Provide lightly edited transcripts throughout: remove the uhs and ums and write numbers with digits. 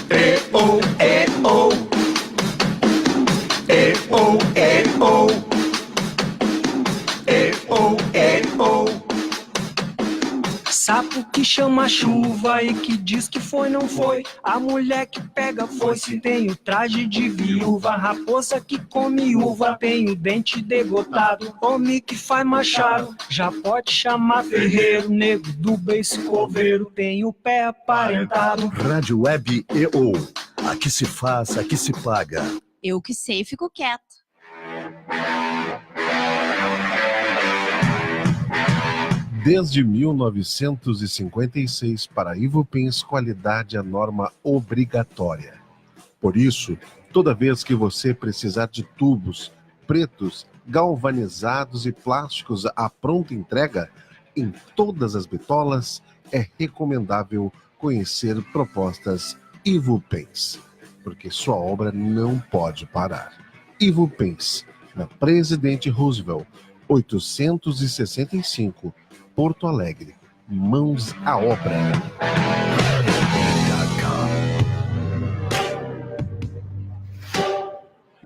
E-oh, e-oh. E-oh, e-oh. E-oh, e-oh. Sapo que chama chuva e que diz que foi, não foi. A mulher que pega foice tem o traje de viúva. Raposa que come uva tem o dente degotado. Homem que faz machado já pode chamar ferreiro. Nego do beiço coveiro tem o pé aparentado. Rádio Web EO. Aqui se faz, aqui se paga. Eu que sei, fico quieto. Desde 1956, para Ivupens, qualidade é norma obrigatória. Por isso, toda vez que você precisar de tubos pretos, galvanizados e plásticos à pronta entrega, em todas as bitolas, é recomendável conhecer propostas Ivupens, porque sua obra não pode parar. Ivupens, na Presidente Roosevelt, 865, Porto Alegre. Mãos à obra.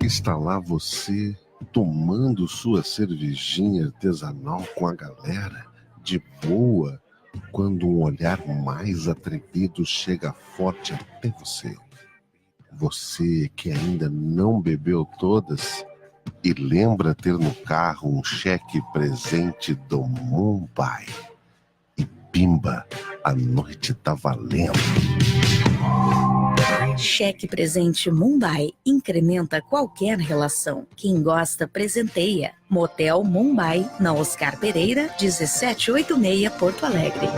Está lá você tomando sua cervejinha artesanal com a galera, de boa, quando um olhar mais atrevido chega forte até você. Você que ainda não bebeu todas e lembra ter no carro um cheque presente do Mumbai. E pimba, a noite tá valendo. Cheque presente Mumbai incrementa qualquer relação. Quem gosta, presenteia. Motel Mumbai, na Oscar Pereira, 1786, Porto Alegre.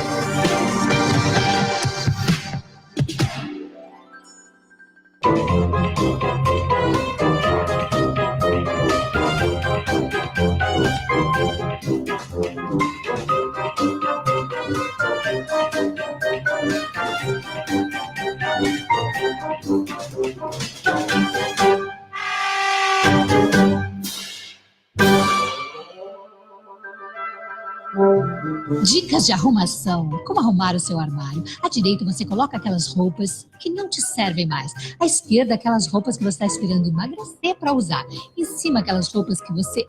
Dicas de arrumação. Como arrumar o seu armário? À direita você coloca aquelas roupas que não te servem mais. À esquerda, aquelas roupas que você está esperando emagrecer para usar. Em cima, aquelas roupas que você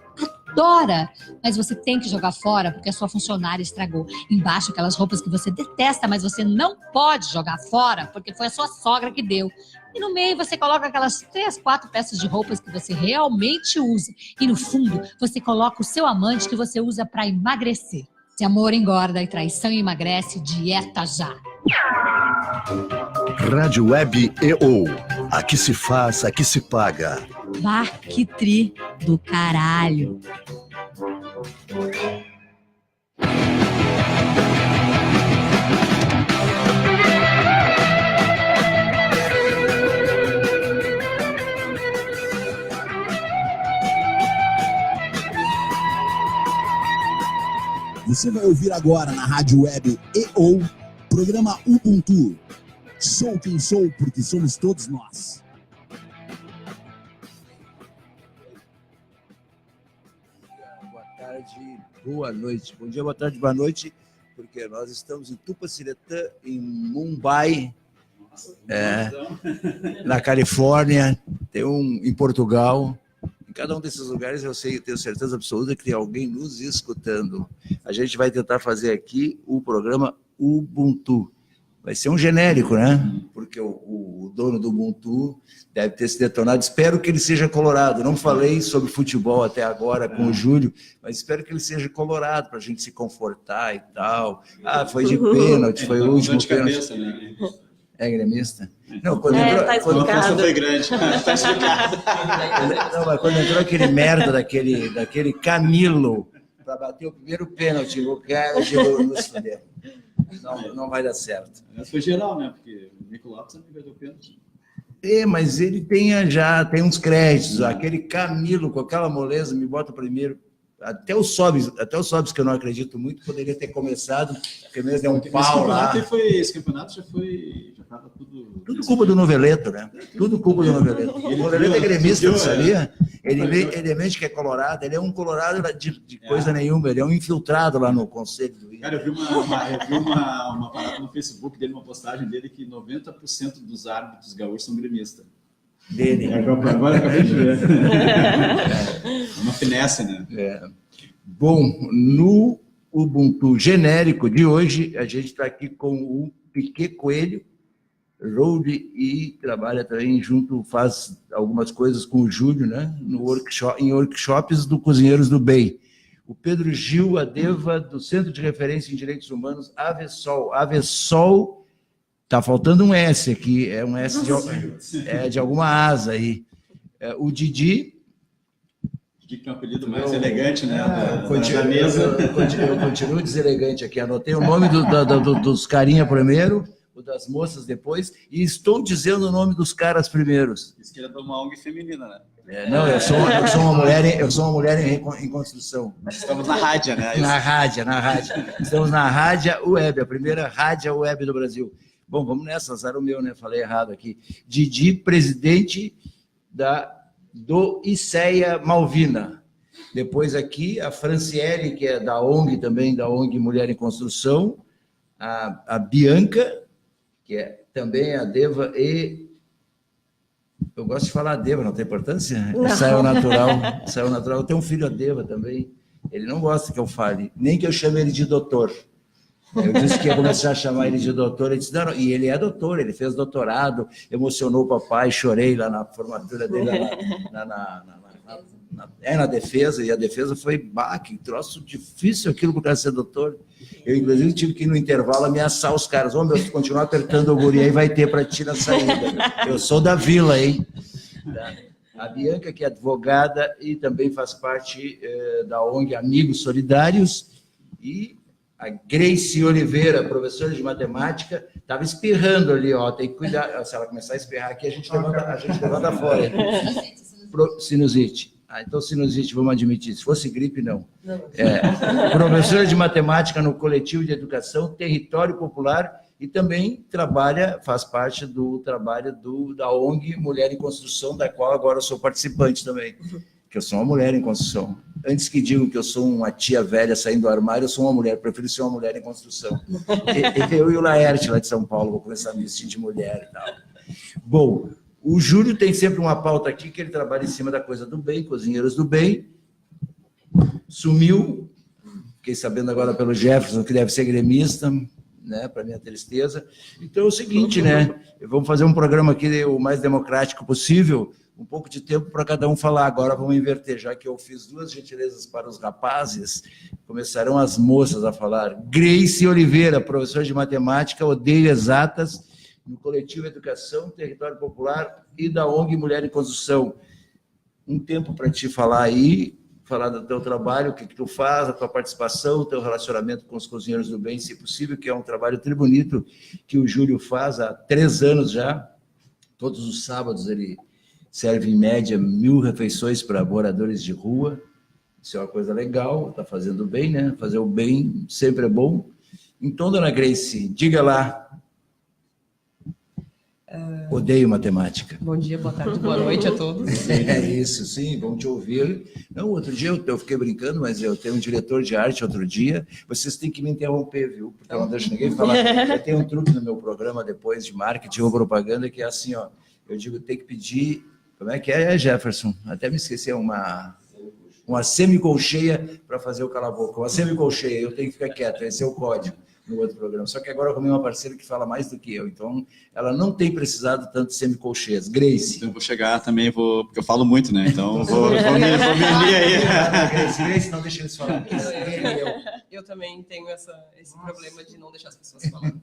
adora, mas você tem que jogar fora porque a sua funcionária estragou. Embaixo, aquelas roupas que você detesta, mas você não pode jogar fora porque foi a sua sogra que deu. E no meio você coloca aquelas 3, 4 peças de roupas que você realmente usa. E no fundo, você coloca o seu amante que você usa para emagrecer. Se amor engorda e traição emagrece, dieta já. Rádio Web EO. Aqui se faz, aqui se paga. Bah, que tri do caralho. Você vai ouvir agora na Rádio Web EO, programa Ubuntu. Sou quem sou, porque somos todos nós. Boa tarde, boa noite. Bom dia, boa tarde, boa noite, porque nós estamos em Tupaciretã, em Mumbai, na Califórnia, tem um em Portugal. Em cada um desses lugares eu tenho certeza absoluta que tem alguém nos escutando. A gente vai tentar fazer aqui o programa Ubuntu. Vai ser um genérico, né? Porque o dono do Ubuntu deve ter se detonado. Espero que ele seja colorado. Não falei sobre futebol até agora com o Júlio, mas espero que ele seja colorado para a gente se confortar e tal. Ah, foi de pênalti, foi o último pênalti. Né? É gremista? Não, quando entrou, tá quando foi grande, tá explicado. Não, mas quando entrou aquele merda daquele Camilo para bater o primeiro pênalti, o cara chegou nos fuder. Não vai dar certo. Mas foi geral, né? Porque o Nico Lopes também vai do pênalti. Mas ele tem uns créditos. Aquele Camilo com aquela moleza me bota primeiro. Até os sobes que eu não acredito muito, poderia ter começado, porque mesmo é um pau lá. Esse campeonato já estava tudo culpa do Noveleto, né? Tudo culpa do Noveleto. O Noveleto é gremista, não sabia? Ele mente que é colorado, ele é um colorado de coisa nenhuma, ele é um infiltrado lá no conselho do Rio. Cara, eu vi uma parada no Facebook dele, uma postagem dele, que 90% dos árbitros gaúchos são gremistas. Dele. Agora acabei de ver. Uma finesse, né? Bom, no Ubuntu genérico de hoje, a gente está aqui com o Piquet Coelho, Road, e trabalha também junto, faz algumas coisas com o Júlio, né? Em workshops do Cozinheiros do Bem. O Pedro Gil Adeva, do Centro de Referência em Direitos Humanos, Avesol. Avesol, está faltando um S aqui, é um S de alguma asa aí. O Didi... Que é um apelido mais elegante, né? Da mesa. Eu continuo deselegante aqui. Anotei o nome dos carinha primeiro, o das moças depois, e estou dizendo o nome dos caras primeiros. Isso que era de uma ONG feminina, né? Não, eu sou uma mulher em construção. Estamos na rádio, né? Na rádio. Estamos na Rádio Web, a primeira rádio web do Brasil. Bom, vamos nessa, azar o meu, né? Falei errado aqui. Didi, presidente do ICEA Malvina. Depois aqui, a Franciele, que é da ONG também, da ONG Mulher em Construção. A Bianca, que é também a Deva, e... Eu gosto de falar Deva, não tem importância? Saiu natural. Eu tenho um filho a Deva também. Ele não gosta que eu fale, nem que eu chame ele de doutor. Eu disse que ia começar a chamar ele de doutor, ele disse, não, e ele é doutor, ele fez doutorado, emocionou o papai, chorei lá na formatura dele, na defesa, e a defesa foi, que troço difícil aquilo por causa de ser doutor. Eu, inclusive, tive que ir no intervalo ameaçar os caras, meu, se continuar apertando o guri aí, vai ter para ti na saída. Eu sou da vila, hein? A Bianca, que é advogada e também faz parte da ONG Amigos Solidários, e a Grace Oliveira, professora de matemática, estava espirrando ali, ó, tem que cuidar, se ela começar a espirrar aqui, a gente levanta fora. Sinusite. Então sinusite, vamos admitir, se fosse gripe, não. Professora de matemática no Coletivo de Educação, Território Popular, e também faz parte do trabalho da ONG Mulher em Construção, da qual agora eu sou participante também, que eu sou uma mulher em construção. Antes que digam que eu sou uma tia velha saindo do armário, eu sou uma mulher, prefiro ser uma mulher em construção. Eu e o Laerte, lá de São Paulo, vou começar a me vestir de mulher e tal. Bom, o Júlio tem sempre uma pauta aqui, que ele trabalha em cima da coisa do bem, Cozinheiros do Bem. Sumiu, fiquei sabendo agora pelo Jefferson, que deve ser gremista, né, para minha tristeza. Então é o seguinte, né, vamos fazer um programa aqui o mais democrático possível, um pouco de tempo para cada um falar. Agora vamos inverter, já que eu fiz 2 gentilezas para os rapazes, começarão as moças a falar. Grace Oliveira, professora de matemática, odeio exatas, no Coletivo Educação, Território Popular e da ONG Mulher em Construção. Um tempo para te falar aí, falar do teu trabalho, o que tu faz, a tua participação, o teu relacionamento com os Cozinheiros do Bem, se possível, que é um trabalho tribunito que o Júlio faz há 3 anos já. Todos os sábados ele serve em média 1000 refeições para moradores de rua. Isso é uma coisa legal, está fazendo bem, né? Fazer o bem sempre é bom. Então, dona Grace, diga lá. Odeio matemática. Bom dia, boa tarde, boa noite a todos. É isso, sim, vamos te ouvir. Não, outro dia eu fiquei brincando, mas eu tenho um diretor de arte outro dia. Vocês têm que me interromper, viu? Porque eu não deixo ninguém falar. Eu tenho um truque no meu programa depois de marketing ou propaganda, que é assim, ó. Eu digo, tem que pedir... Como é que é, Jefferson? Até me esqueci, uma semicolcheia para fazer o cala-boca. Uma semicolcheia, eu tenho que ficar quieto, esse é o código no outro programa. Só que agora eu arrumei uma parceira que fala mais do que eu, então ela não tem precisado tanto de semicolcheias. Grace. Então eu vou chegar também, porque eu falo muito, né? Então vou me unir aí. Grace, não deixa eles falar. Eu também tenho esse problema de não deixar as pessoas falar.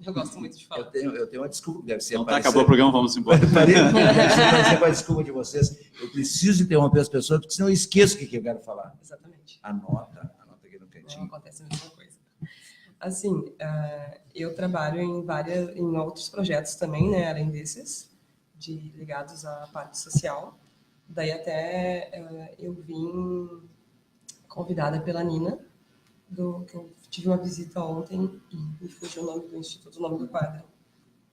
Eu gosto muito de falar. Eu tenho uma desculpa, deve ser. Então tá, acabou o programa, vamos embora. Deve ser a desculpa de vocês. Eu preciso interromper as pessoas, porque senão eu esqueço o que eu quero falar. Exatamente. Anota aqui no cantinho. Não acontece a mesma coisa. Assim, eu trabalho em outros projetos também, né, além desses, ligados à parte social. Daí até eu vim convidada pela Nina, que eu tive uma visita ontem, e me fugiu o nome do instituto, o nome do quadro,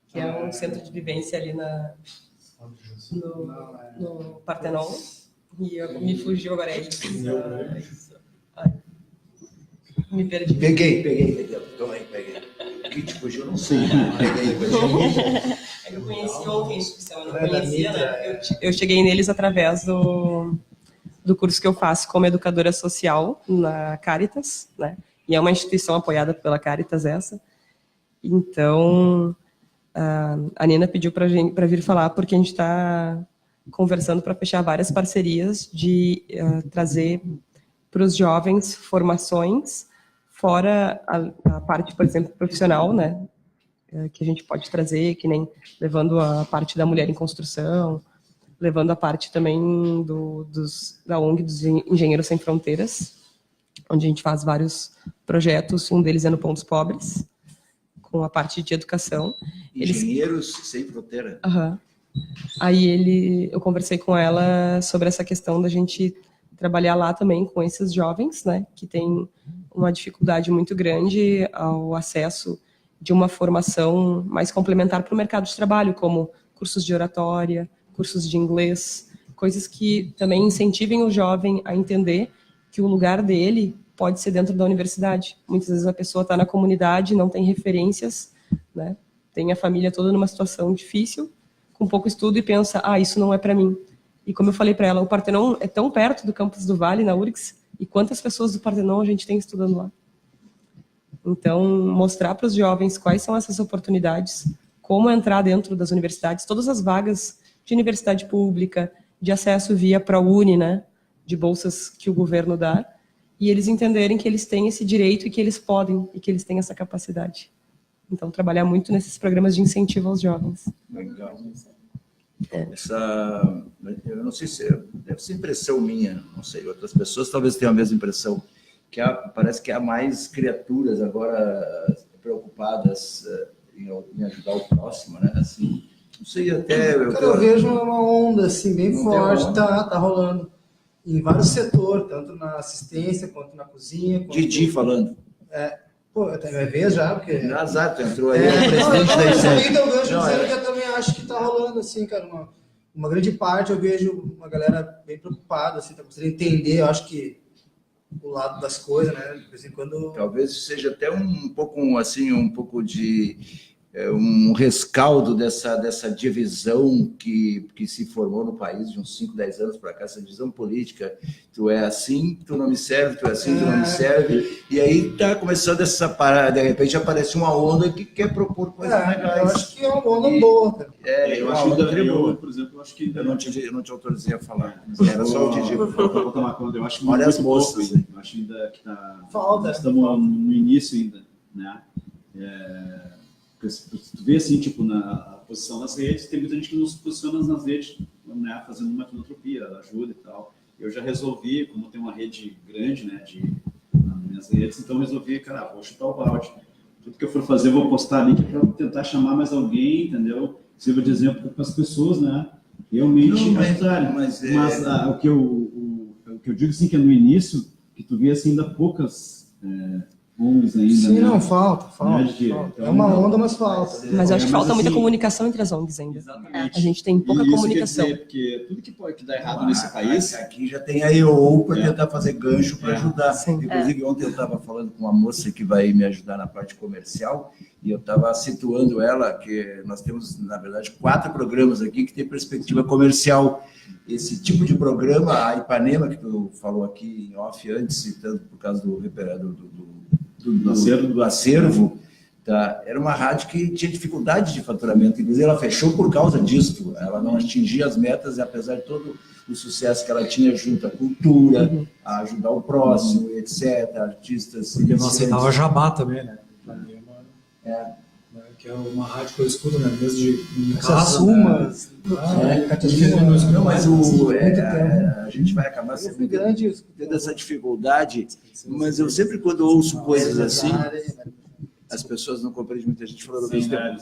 que é um centro de vivência ali no Partenon, e me fugiu agora, é isso. Ai, me perdi. Peguei. Toma aí, peguei. O que te fugiu? Não sei. Peguei. Eu conheci ontem a instituição, eu não conhecia, né? Eu cheguei neles através do curso que eu faço como educadora social na Caritas, né? E é uma instituição apoiada pela Caritas essa. Então, a Nina pediu para vir falar, porque a gente está conversando para fechar várias parcerias de trazer para os jovens formações, fora a parte, por exemplo, profissional, né? Que a gente pode trazer, que nem levando a parte da mulher em construção, levando a parte também da ONG dos Engenheiros Sem Fronteiras, onde a gente faz vários projetos, um deles é no Pontos Pobres, com a parte de educação. Engenheiros Sem Fronteira. Uhum. Aí eu conversei com ela sobre essa questão da gente trabalhar lá também com esses jovens, né, que têm uma dificuldade muito grande ao acesso de uma formação mais complementar para o mercado de trabalho, como cursos de oratória, cursos de inglês, coisas que também incentivem o jovem a entender que o lugar dele pode ser dentro da universidade. Muitas vezes a pessoa está na comunidade, não tem referências, né? Tem a família toda numa situação difícil, com pouco estudo, e pensa, isso não é para mim. E como eu falei para ela, o Partenon é tão perto do campus do Vale, na URGS, e quantas pessoas do Partenon a gente tem estudando lá? Então, mostrar para os jovens quais são essas oportunidades, como entrar dentro das universidades, todas as vagas de universidade pública, de acesso via ProUni, né, de bolsas que o governo dá, e eles entenderem que eles têm esse direito e que eles podem, e que eles têm essa capacidade. Então, trabalhar muito nesses programas de incentivo aos jovens. Legal. Eu não sei se deve ser impressão minha, não sei, outras pessoas talvez tenham a mesma impressão, que parece que há mais criaturas agora preocupadas em ajudar o próximo, né? Assim, não sei, até... Eu vejo uma onda assim, bem forte, tá rolando em vários setores, tanto na assistência quanto na cozinha. Didi falando. Até minha vez já, porque... Azar, tu entrou aí, presidente da ICE. Eu também acho que tá rolando, assim, cara, uma grande parte eu vejo uma galera bem preocupada, assim, tá conseguindo entender, eu acho que o lado das coisas, né, de vez em quando... Talvez seja até um pouco de um rescaldo dessa divisão que se formou no país de uns 5, 10 anos para cá, essa divisão política, tu é assim, tu não me serve, tu é assim, tu não me serve, e aí está começando essa parada, de repente aparece uma onda que quer propor coisas legais. Eu acho que é uma onda boa, cara. Eu acho que, por exemplo, eu acho que... Eu não te autorizei a falar, era só o Didi. Vou tomar conta, eu acho que olha muito as moças, pouco, eu acho ainda que está... Falta. Estamos no início ainda, né? Tu vê assim, tipo, na posição nas redes, tem muita gente que não se posiciona nas redes, né, fazendo uma filantropia, ajuda e tal. Eu já resolvi, como tem uma rede grande, né, nas minhas redes, então resolvi, cara, vou chutar o balde. Tudo que eu for fazer, eu vou postar ali para tentar chamar mais alguém, entendeu? Sirva de exemplo para as pessoas, né, realmente ajudarem. Mas o que eu digo, assim, que é no início, que tu vê, assim, ainda poucas... ONGs ainda. Sim, né? não, falta. Então, é uma onda, mas falta. Mas eu acho que falta assim, muita comunicação entre as ONGs ainda. Exatamente. A gente tem pouca isso comunicação. Quer dizer, porque tudo que pode dar errado nesse país... Aqui já tem a EO para tentar fazer gancho para ajudar. Sim. Inclusive, ontem eu estava falando com uma moça que vai me ajudar na parte comercial e eu estava situando ela que nós temos, na verdade, 4 programas aqui que tem perspectiva comercial. Esse tipo de programa, a Ipanema, que tu falou aqui em off antes, citando por causa do acervo, tá? Era uma rádio que tinha dificuldade de faturamento, inclusive ela fechou por causa disso, ela não atingia as metas, apesar de todo o sucesso que ela tinha junto à cultura, a ajudar o próximo, etc., artistas... Porque não aceitava jabá também, né? Que é uma rádio que eu escuto, né? Mesmo de Essas sumas... Mas a gente vai acabar sempre tendo essa dificuldade, mas eu sempre, quando ouço coisas assim, as pessoas não compreendem, muita gente falando besteira,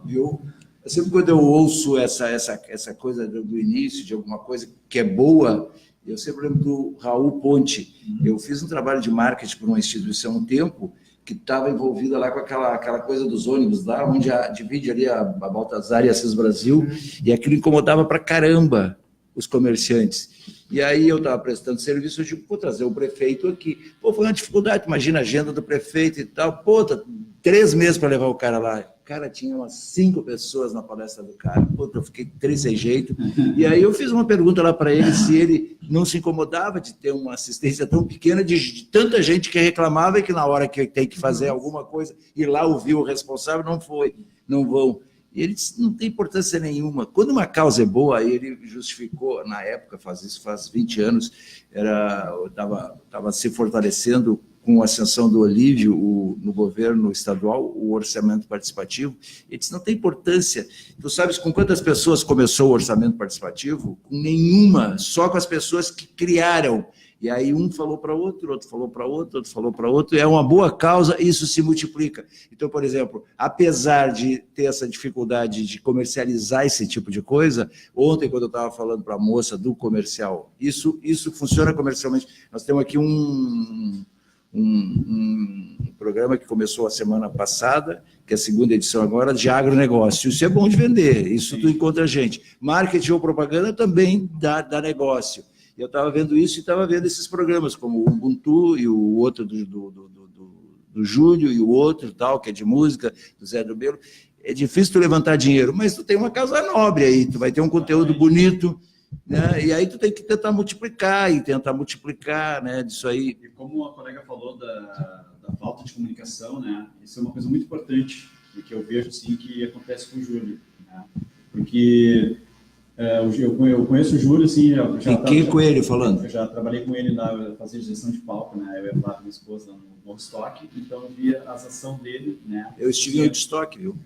viu? Sempre quando eu ouço essa coisa do início, de alguma coisa que é boa, Eu sempre lembro do Raul Ponte. Eu fiz um trabalho de marketing para uma instituição há um tempo que estava envolvida lá com aquela coisa dos ônibus lá, onde divide ali a Baltazar e a Assis Brasil, e aquilo incomodava pra caramba os comerciantes. E aí eu estava prestando serviço, eu digo, vou trazer o prefeito aqui. Pô, foi uma dificuldade, imagina a agenda do prefeito e tal. Pô, 3 meses para levar o cara lá. Cara, tinha umas 5 pessoas na palestra do cara. Pô, eu fiquei triste sem jeito. E aí eu fiz uma pergunta lá para ele se ele não se incomodava de ter uma assistência tão pequena de tanta gente que reclamava e que na hora que tem que fazer alguma coisa, ir lá ouvir o responsável, não vão. E ele disse, não tem importância nenhuma. Quando uma causa é boa, aí ele justificou, na época, faz 20 anos, estava se fortalecendo com a ascensão do Olívio no governo estadual, o orçamento participativo. Ele disse, não tem importância. Tu sabes com quantas pessoas começou o orçamento participativo? Com nenhuma, só com as pessoas que criaram. E aí um falou para outro, outro falou para outro, outro falou para outro, é uma boa causa, isso se multiplica. Então, por exemplo, apesar de ter essa dificuldade de comercializar esse tipo de coisa, ontem, quando eu estava falando para a moça do comercial, isso funciona comercialmente. Nós temos aqui um programa que começou a semana passada, que é a 2ª edição agora, de agronegócio. Isso é bom de vender, isso tu encontra gente. Marketing ou propaganda também dá negócio. Eu estava vendo isso e estava vendo esses programas, como o Ubuntu e o outro do Júlio e o outro, tal, que é de música, do Zé do Belo. É difícil tu levantar dinheiro, mas tu tem uma causa nobre aí, tu vai ter um conteúdo bonito, né? E aí tu tem que tentar multiplicar, né, disso aí. E como a colega falou da falta de comunicação, né, isso é uma coisa muito importante, e que eu vejo assim, que acontece com o Júlio, né? Porque... eu conheço o Júlio, assim... Com ele falando? Eu já trabalhei com ele lá, fazia gestão de palco, né? Eu ia lá com minha esposa no Woodstock, então eu via a ação dele, né? Eu estive em Woodstock, viu?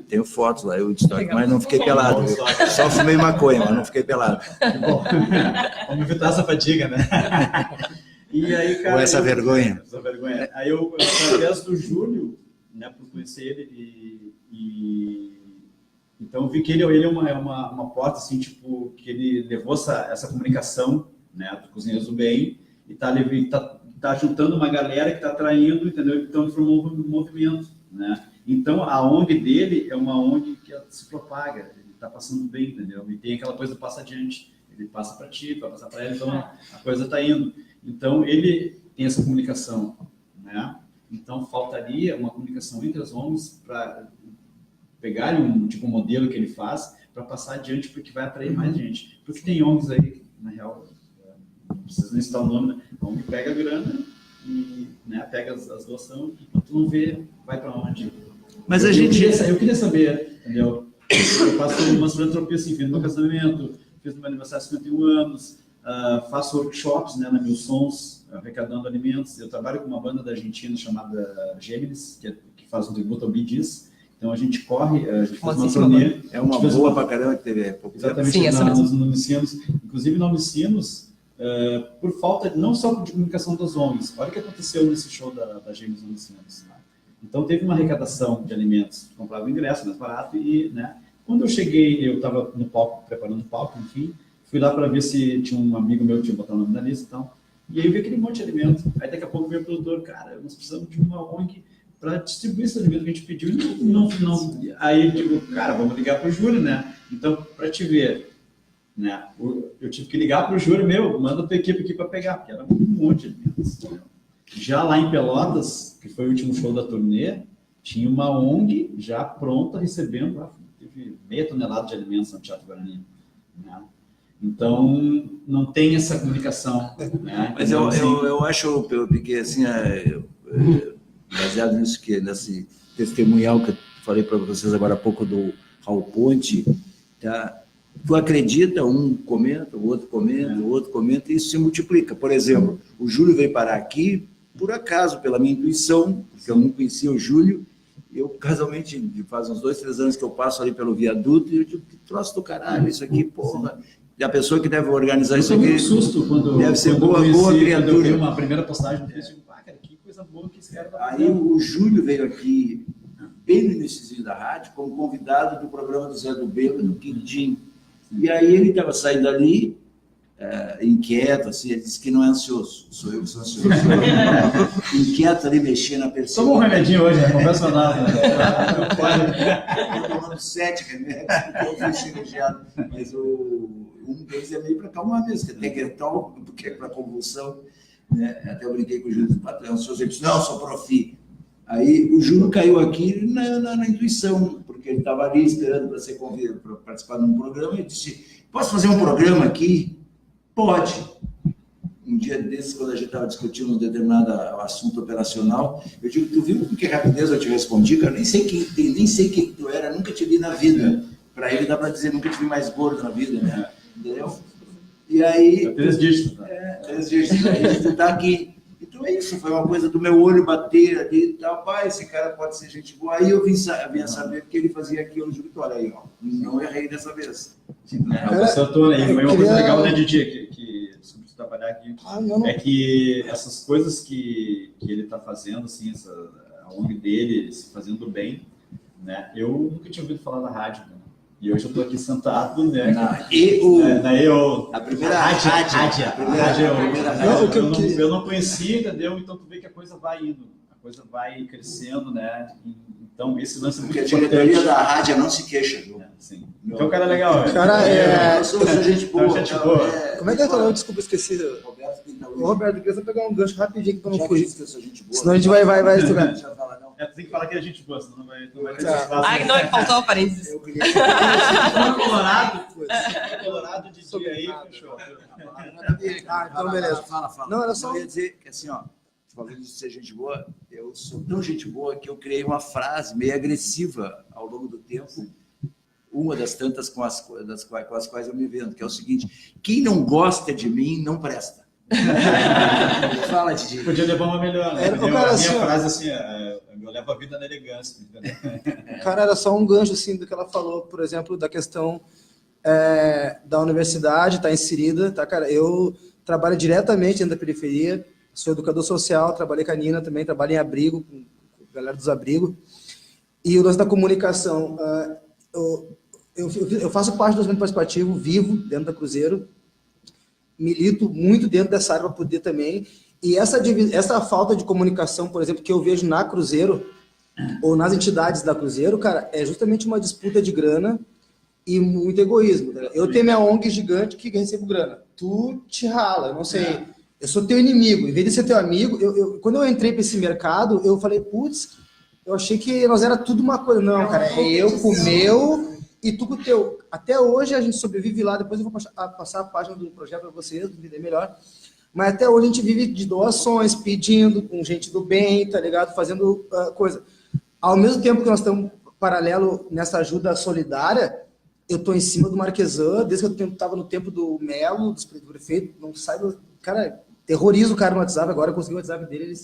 Tenho fotos lá, eu Woodstock, mas não fiquei pelado. Só fumei maconha, mas não fiquei pelado. Que bom. Vamos evitar essa fadiga, né? E aí, cara... Ou essa vergonha. Essa vergonha. Aí eu, através do Júlio, né, por conhecer ele então, eu vi que ele é uma porta, assim, tipo, que ele levou essa comunicação, né, dos Cozinheiros do Bem, e tá juntando uma galera que está atraindo, entendeu? Então, ele formou um movimento, né? Então, a ONG dele é uma ONG que se propaga, ele está passando bem, entendeu? E tem aquela coisa do passa adiante, ele passa para ti, vai passar para ele, então a coisa está indo. Então, ele tem essa comunicação, né? Então, faltaria uma comunicação entre as ONGs para pegarem um modelo que ele faz para passar adiante, porque vai atrair mais gente. Porque tem ONGs aí, na real, não precisa nem citar o nome, né? A ONG pega a grana e, né, pega as doações, e tu não vê, vai para onde. Mas eu queria saber, entendeu? Eu faço uma filantropia assim, fiz meu casamento, fiz meu aniversário de 51 anos, faço workshops, né, na Mil Sons, arrecadando alimentos. Eu trabalho com uma banda da Argentina chamada Gêmeos, que faz um tributo ao Bee Gees. Então a gente corre, a gente faz uma turnê. É uma boa pra caramba que teve pouco tempo. Exatamente, no Unicinos. Inclusive, no Unicinos, por falta, não só de comunicação das ONGs, olha o que aconteceu nesse show da Gêmeos no Unicinos. Né? Então teve uma arrecadação de alimentos, comprava o ingresso mais barato e, né, quando eu cheguei, eu estava no palco, preparando o palco, enfim, fui lá para ver se tinha um amigo meu que tinha botado o nome na lista e tal, e aí eu vi aquele monte de alimento. Aí daqui a pouco veio o produtor, cara, nós precisamos de uma ONG para distribuir esse alimento que a gente pediu, não. Aí eu digo, cara, vamos ligar para o Júlio, né? Então, para te ver, né? Eu tive que ligar para o Júlio, manda a tua equipe aqui para pegar, porque era um monte de alimentos. Né? Já lá em Pelotas, que foi o último show da turnê, tinha uma ONG já pronta, recebendo, teve meia tonelada de alimentos no Teatro Guarani. Né? Então, não tem essa comunicação. Né? Mas eu acho, porque assim, baseado nesse testemunhal que eu falei para vocês agora há pouco do Raul Ponte, tá? Tu acredita, um comenta, o outro comenta, o outro comenta, e isso se multiplica. Por exemplo, o Júlio veio parar aqui, por acaso, pela minha intuição, porque eu não conhecia o Júlio, eu casualmente, faz uns 2, 3 anos que eu passo ali pelo viaduto, e eu digo, que troço do caralho, isso aqui, porra. E a pessoa que deve organizar isso aqui... Eu tomei um susto quando deve ser boa criatura. Quando eu vi uma primeira postagem no Facebook, cara, que coisa boa que esse cara tá fazendo. Aí o Júlio veio aqui, bem no início da rádio, como convidado do programa do Zé do Belo e do Quindim. E aí ele estava saindo dali, inquieto, assim, ele disse que não é ansioso, sou eu que sou ansioso. Inquieto ali, mexendo na pessoa. Toma um remedinho hoje, né? Conversa nada. Estou tomando 7 remédios, porque eu fui cirurgiado. Mas um deles é meio para acalmar mesmo, que é Tegretol, porque é para convulsão. Né? Até eu brinquei com o Júlio, patrão, o senhor disse, não, sou profi. Aí o Júlio caiu aqui na intuição, porque ele estava ali esperando para ser convidado, para participar de um programa, e disse, posso fazer um programa aqui? Pode. Um dia desses, quando a gente estava discutindo um determinado assunto operacional, eu digo, tu viu com que rapidez eu te respondi, cara? Nem sei quem tu era, nunca te vi na vida. Para ele dá para dizer, nunca te vi mais gordo na vida, né? Entendeu? E aí... 3 dígitos. 3 dígitos. Aí tu tá aqui. Então é isso, foi uma coisa do meu olho bater ali e tal, pai, esse cara pode ser gente boa. Aí eu vinha saber que ele fazia aquilo de Vitória aí, ó. Não errei dessa vez. Sim, foi uma coisa legal, né, Didi, que desculpa te trabalhar aqui, é que essas coisas que ele está fazendo, assim, a ONG dele, se fazendo bem, né, eu nunca tinha ouvido falar da rádio, né? E hoje eu estou aqui sentado, né? A primeira rádio. Eu não conhecia, entendeu? Então tu vê que a coisa vai indo, a coisa vai crescendo, né? Então esse lance é muito importante. Porque a diretoria da rádio não se queixa, viu? Sim. Então o cara é legal. Cara, eu sou gente boa. Como é que é o nome? Desculpa, esqueci. Roberto, queria só pegar um gancho rapidinho para não fugir. Senão a gente vai estudar. Tu tem que falar que é gente boa, senão não vai ter Ah, não, faltou o parênteses. Eu queria Colorado de dia aí, fechou. Então beleza. Fala. Não, era só... Eu ia dizer que assim, ó, falando de ser gente boa, eu sou tão gente boa que eu criei uma frase meio agressiva ao longo do tempo, uma das tantas com as quais eu me vendo, que é o seguinte, quem não gosta de mim não presta. Fala, Didi. Podia levar uma melhor, né? Cara, a minha frase assim, eu levo a vida na elegância. Cara, era só um gancho assim do que ela falou, por exemplo, da questão da universidade, está inserida, tá, cara? Eu trabalho diretamente dentro da periferia, sou educador social, trabalhei com a Nina também, trabalho em abrigo, com a galera dos abrigos. E o lance da comunicação, eu faço parte do movimento participativo, vivo dentro da Cruzeiro, milito muito dentro dessa área para poder também. E essa falta de comunicação, por exemplo, que eu vejo na Cruzeiro, ou nas entidades da Cruzeiro, cara, é justamente uma disputa de grana e muito egoísmo. Tá? Eu tenho minha ONG gigante que recebo grana. Tu te rala, eu não sei. Eu sou teu inimigo. Em vez de ser teu amigo, quando eu entrei para esse mercado, eu falei, putz, eu achei que nós era tudo uma coisa. Não, cara, é eu com o meu e tu com o teu. Até hoje a gente sobrevive lá, depois eu vou passar a página do projeto para vocês, entender melhor. Mas até hoje a gente vive de doações, pedindo, com gente do bem, tá ligado? Fazendo coisa. Ao mesmo tempo que nós estamos paralelo nessa ajuda solidária, eu estou em cima do Marquesan, desde que eu estava no tempo do Melo, do prefeito, não saiba, cara, terrorizo o cara no WhatsApp, agora eu consegui o WhatsApp dele,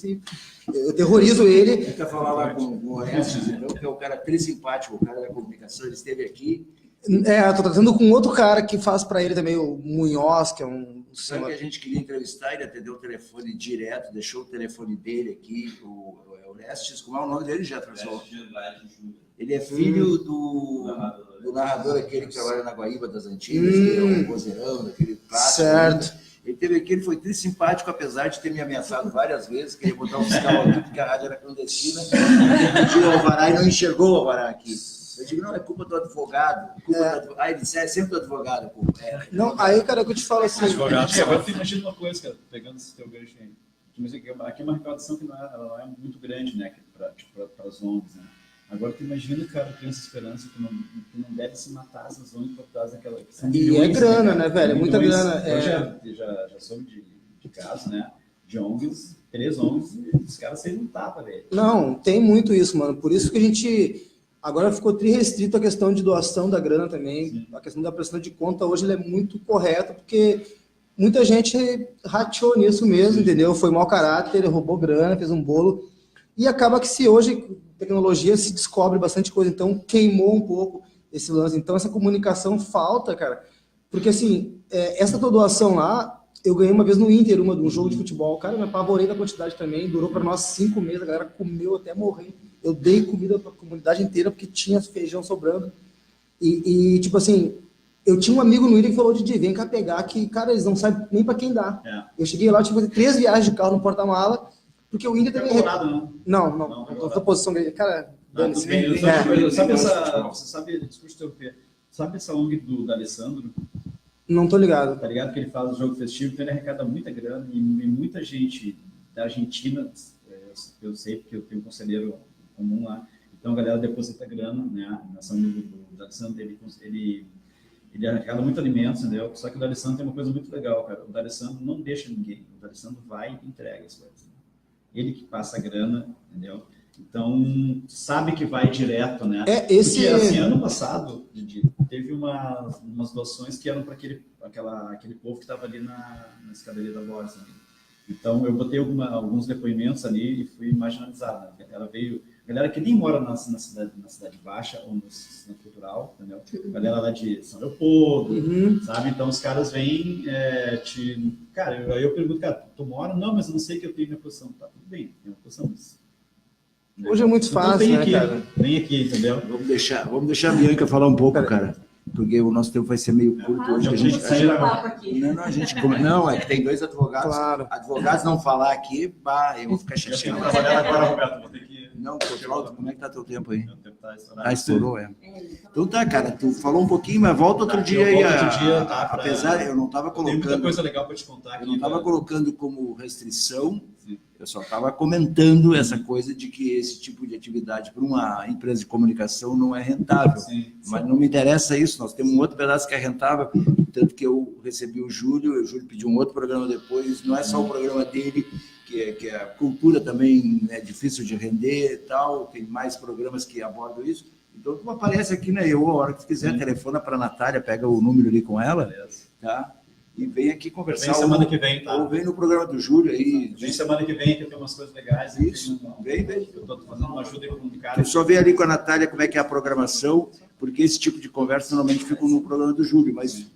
eu terrorizo ele. Quer falar lá com o Orestes, então, que é o cara bem simpático, o cara da comunicação, ele esteve aqui. Eu estou tratando com outro cara que faz para ele também, o Munhoz, que é um... Sabe que a gente queria entrevistar, ele atendeu o telefone direto, deixou o telefone dele aqui, o Orestes, como é o nome dele, Jefferson? Ele é filho do narrador aquele que trabalha na Guaíba das Antilhas, que é o vozeirão, daquele clássico. Certo. Ele teve aqui, ele foi triste simpático, apesar de ter me ameaçado várias vezes, queria botar um fiscal aqui, porque a rádio era clandestina, ele pediu o alvará e não enxergou o alvará aqui. Eu digo, não, é culpa do advogado. Ele disse, é sempre do advogado. Não, aí, cara, que eu te falo assim... Agora tu imagina uma coisa, cara, pegando esse teu gancho aí. Aqui é uma arrecadação que ela não é muito grande, né, para as ONGs, né? Agora tu imagina, cara, Criança Esperança, que não deve se matar essas ONGs por trás daquela... E é grana, né, velho? É muita grana. Eu já soube de casos, né, de ONGs, 3 ONGs, e os caras saíram um tapa, velho. Não, tem muito isso, mano. Por isso que a gente... Agora ficou restrito a questão de doação da grana também. Sim. A questão da prestação de conta hoje ela é muito correta, porque muita gente rateou nisso mesmo, entendeu? Foi mau caráter, roubou grana, fez um bolo. E acaba que se hoje tecnologia se descobre bastante coisa, então queimou um pouco esse lance. Então essa comunicação falta, cara. Porque assim, essa tua doação lá, eu ganhei uma vez no Inter, de um jogo de futebol. Cara, eu me apavorei da quantidade também. Durou para nós 5 meses, a galera comeu até morrer. Eu dei comida para a comunidade inteira porque tinha feijão sobrando. E tipo assim, Eu tinha um amigo no Ira que falou, Didi, vem cá pegar, que, cara, eles não sabem nem pra quem dá. Eu cheguei lá, eu tive que fazer 3 viagens de carro no porta-mala, porque o Índia também... Não, outra posição grande. Cara, dane-se. Sabe essa ONG do Alessandro? Não tô ligado. Tá ligado que ele faz o jogo festivo, então ele arrecada muita grana e muita gente da Argentina, eu sei porque eu tenho um conselheiro comum lá, então a galera deposita grana, né, nessa ONG do Alessandro, ele arrecada muito alimentos, entendeu? Só que o D'Alessandro tem uma coisa muito legal, cara, o D'Alessandro não deixa ninguém, o D'Alessandro vai e entrega as coisas. Ele que passa a grana, entendeu? Então, sabe que vai direto, né? Porque, assim, ano passado, teve umas doações que eram para aquele povo que estava ali na escadaria da Borsa. Né? Então, eu botei alguns depoimentos ali e fui marginalizado. Né? A galera que nem mora na cidade baixa ou no Centro Cultural, entendeu? A galera lá de São Leopoldo, sabe? Então, os caras vêm Cara, aí eu pergunto, cara, tu mora? Não, mas eu não sei que eu tenho minha posição. Tá, tudo bem, tem uma posição, mas... Hoje é muito fácil, então, né, cara? Vem aqui, entendeu? Vamos deixar a Bianca falar um pouco, cara. Porque o nosso tempo vai ser meio curto hoje. Não, é que tem 2 advogados. Claro. Advogados não falar aqui, eu vou ficar chateado. Eu trabalhar agora, Roberto, vou ter que... Não, Cláudio, como é que tá teu tempo aí? Estourou, Então tá, cara, tu falou um pouquinho, mas volta outro dia aí. Apesar, eu não estava colocando... Tem muita coisa legal para te contar aqui. Eu não estava colocando como restrição, eu só estava comentando essa coisa de que esse tipo de atividade para uma empresa de comunicação não é rentável. Mas não me interessa isso, nós temos um outro pedaço que é rentável, tanto que eu recebi o Júlio pediu um outro programa depois, não é só o programa dele, que a cultura também é difícil de render e tal, tem mais programas que abordam isso. Então, tu aparece aqui na EO, a hora que tu quiser, telefona para a Natália, pega o número ali com ela, tá? E vem aqui conversar. Vem semana que vem, tá? Ou vem no programa do Júlio aí. Vem semana que vem, que tem umas coisas legais. Isso, vem. Eu tô fazendo uma ajuda com um cara. Eu só ver ali com a Natália como é que é a programação, porque esse tipo de conversa normalmente fica no programa do Júlio, mas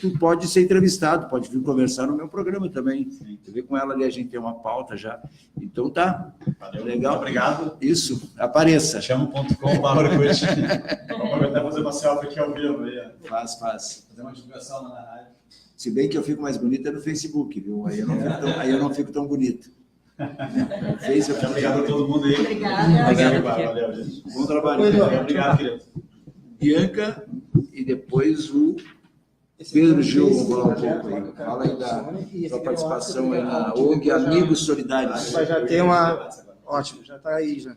tu pode ser entrevistado, pode vir conversar no meu programa também. Tu vê com ela ali, a gente tem uma pauta já. Então tá. Valeu, legal. Muito obrigado. Isso, apareça. Chama.com.br. Vamos aproveitar fazer uma selfie aqui ao vivo aí. Faz. Fazer uma divulgação lá na rádio. Se bem que eu fico mais bonito no Facebook, viu? Aí eu não fico tão bonito. Facebook. Obrigado a todo mundo aí. Obrigada. Valeu, gente. Bom trabalho. Obrigado, querido. Bianca e depois o Pedro Gil, vamos falar um pouco aí. Fala aí da sua participação aí na ONG Amigos Solidários. Já tem uma... Ótimo, já está aí já.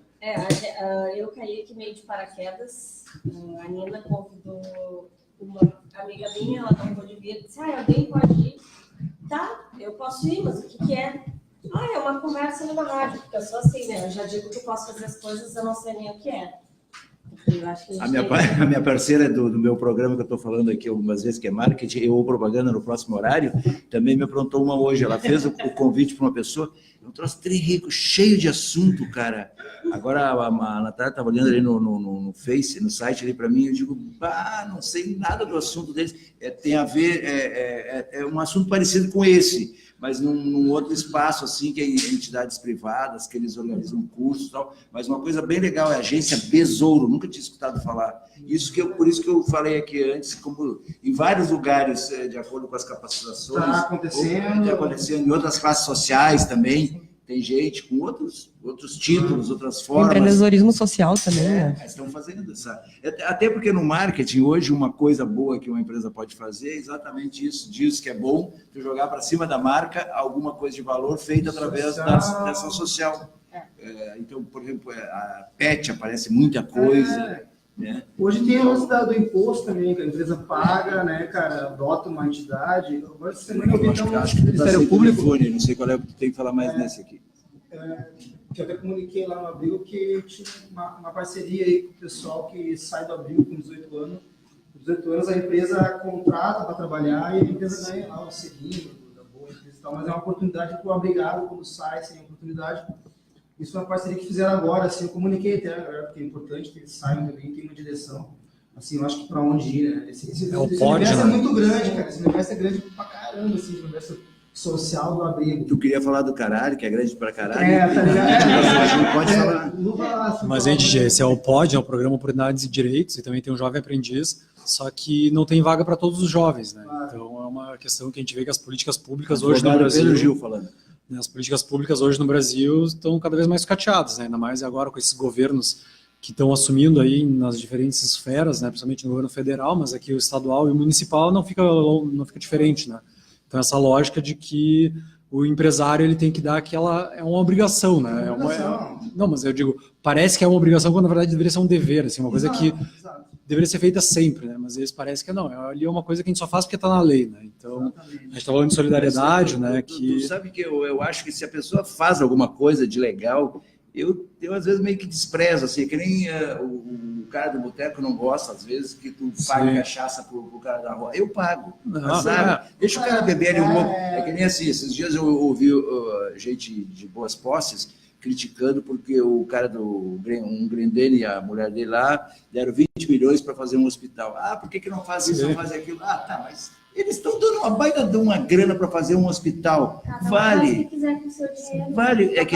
Eu caí aqui meio de paraquedas. A Nina convidou uma amiga minha, ela não pôde vir, disse, alguém pode ir? Tá, eu posso ir, mas o que é? É uma conversa numa rádio, porque eu sou assim, né? Eu já digo que eu posso fazer as coisas, eu não sei nem o que é. Eu acho que a minha parceira do meu programa que eu estou falando aqui algumas vezes, que é marketing ou propaganda no próximo horário, também me aprontou uma hoje. Ela fez o convite para uma pessoa, eu trouxe rico, cheio de assunto, cara. Agora a Natália estava olhando ali no Face, no site ali para mim, eu digo, não sei nada do assunto deles. Tem a ver, é um assunto parecido com esse, mas num outro espaço, assim, que é entidades privadas, que eles organizam cursos e tal, mas uma coisa bem legal é a agência Besouro, nunca tinha escutado falar. Por isso que eu falei aqui antes, como em vários lugares, de acordo com as capacitações, está acontecendo em outras classes sociais também, tem gente com outros títulos, outras formas. Empreendedorismo social também, né? Estão fazendo essa. Até porque no marketing, hoje, uma coisa boa que uma empresa pode fazer é exatamente isso. Diz que é bom tu jogar para cima da marca alguma coisa de valor feita através da ação social. Então, por exemplo, a PET aparece muita coisa. Né? Hoje tem a lance do imposto também, que a empresa paga, né, cara, adota uma entidade. Agora, essa semana eu vi acho que o Ministério Público, não sei qual é o que tu tem que falar mais nesse aqui. Que eu até comuniquei lá no Abril que tinha uma parceria aí com o pessoal que sai do Abril com 18 anos. Com 18 anos a empresa contrata para trabalhar e a empresa ganha lá o selinho da boa empresa e tal, mas é uma oportunidade para o abrigado quando sai sem oportunidade. Isso é uma parceria que fizeram agora, assim, eu comuniquei até agora, porque é importante que eles saiam também, tem uma direção. Assim, eu acho que para onde ir, né? Esse universo é muito grande, cara. Esse universo é grande pra caramba, assim, esse universo social do abrigo. Tu queria falar do caralho, que é grande pra caralho. Tá ligado? Não pode falar. Mas, gente, esse é o POD, é o Programa Oportunidades e Direitos, e também tem um Jovem Aprendiz, só que não tem vaga para todos os jovens, né? Então é uma questão que a gente vê que as políticas públicas hoje no Brasil... Pedro Gil falando. As políticas públicas hoje no Brasil estão cada vez mais sucateadas, né? Ainda mais agora com esses governos que estão assumindo aí nas diferentes esferas, né? Principalmente no governo federal, mas aqui o estadual e o municipal não fica diferente, né? Então essa lógica de que o empresário ele tem que dar aquela... É uma obrigação, né? Não, mas eu digo, parece que é uma obrigação quando na verdade deveria ser um dever, assim, uma coisa que deveria ser feita sempre, né? Mas eles parece que não. Ali é uma coisa que a gente só faz porque está na lei, né? Então, a gente está falando de solidariedade, né? Tu sabe que eu acho que se a pessoa faz alguma coisa de legal, eu às vezes meio que desprezo, assim, que nem o cara do boteco não gosta, às vezes, que tu paga cachaça pro cara da rua. Eu pago, sabe? Deixa o cara beber ali um pouco. É que nem assim, esses dias eu ouvi gente de boas posses criticando porque o cara um Grendene e a mulher dele lá deram 20 milhões para fazer um hospital. Por que não faz isso, não faz aquilo? Tá, mas eles estão dando uma baita de uma grana para fazer um hospital. Vale. Se quiser com o seu dinheiro, vale.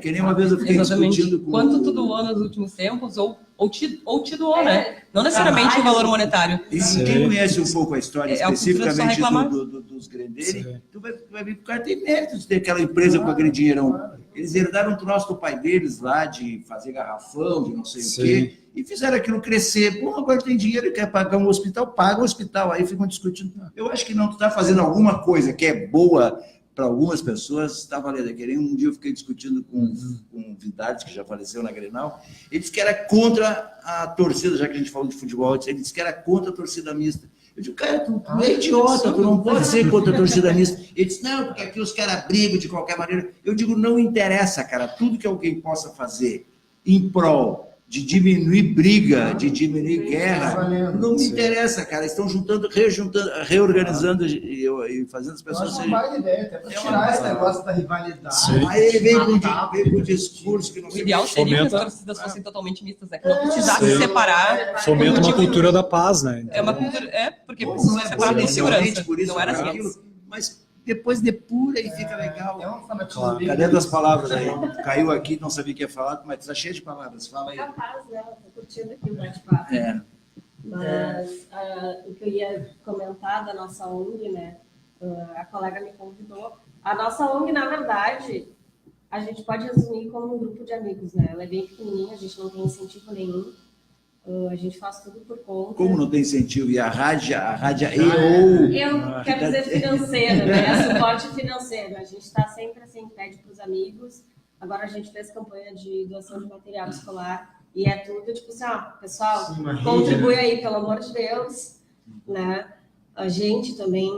Que nem uma vez eu fiquei discutindo com... Quanto tu doou nos últimos tempos, ou te doou, né? Não necessariamente o valor monetário. E quem conhece um pouco a história especificamente dos Grendene, tu vai ver que o cara tem mérito de ter aquela empresa com aquele dinheirão. Eles herdaram um troço do pai deles lá, de fazer garrafão, de não sei o quê, e fizeram aquilo crescer. Bom, agora tem dinheiro e quer pagar um hospital, paga o hospital. Aí ficam discutindo. Eu acho que não, tu está fazendo alguma coisa que é boa para algumas pessoas, está valendo. Um dia eu fiquei discutindo com o Vidarte, que já faleceu na Grenal, ele disse que era contra a torcida, já que a gente falou de futebol, ele disse que era contra a torcida mista. Eu digo, cara, tu é idiota, tu não pode ser contra a torcida mista. Ele disse, não, porque aqui os caras brigam de qualquer maneira. Eu digo, não interessa, cara, tudo que alguém possa fazer em prol de diminuir briga, de diminuir guerra, não me interessa, cara. Estão reorganizando e fazendo as pessoas... É uma boa ideia, até para tirar esse negócio da rivalidade. Aí vem com o discurso que não... O ideal seria que as torcidas fossem totalmente mistas, que não precisasse separar... Fomenta uma cultura da paz, né? É uma cultura... porque precisa separar por segurança. Não era assim. Mas depois depura e fica legal. Cadê as palavras aí? Caiu aqui, não sabia o que ia falar, mas está cheio de palavras. Fala aí. Capaz, né? Estou curtindo aqui o bate-papo. Mas o que eu ia comentar da nossa ONG, né? A colega me convidou. A nossa ONG, na verdade, a gente pode resumir como um grupo de amigos, né? Ela é bem pequenininha, a gente não tem incentivo nenhum. A gente faz tudo por conta. Como não tem incentivo? E a rádio EO? Eu quero dizer financeiro, né? Suporte financeiro. A gente está sempre assim, pede para os amigos. Agora a gente fez campanha de doação de material escolar e é tudo tipo assim, pessoal, contribui aí, pelo amor de Deus, né? A gente também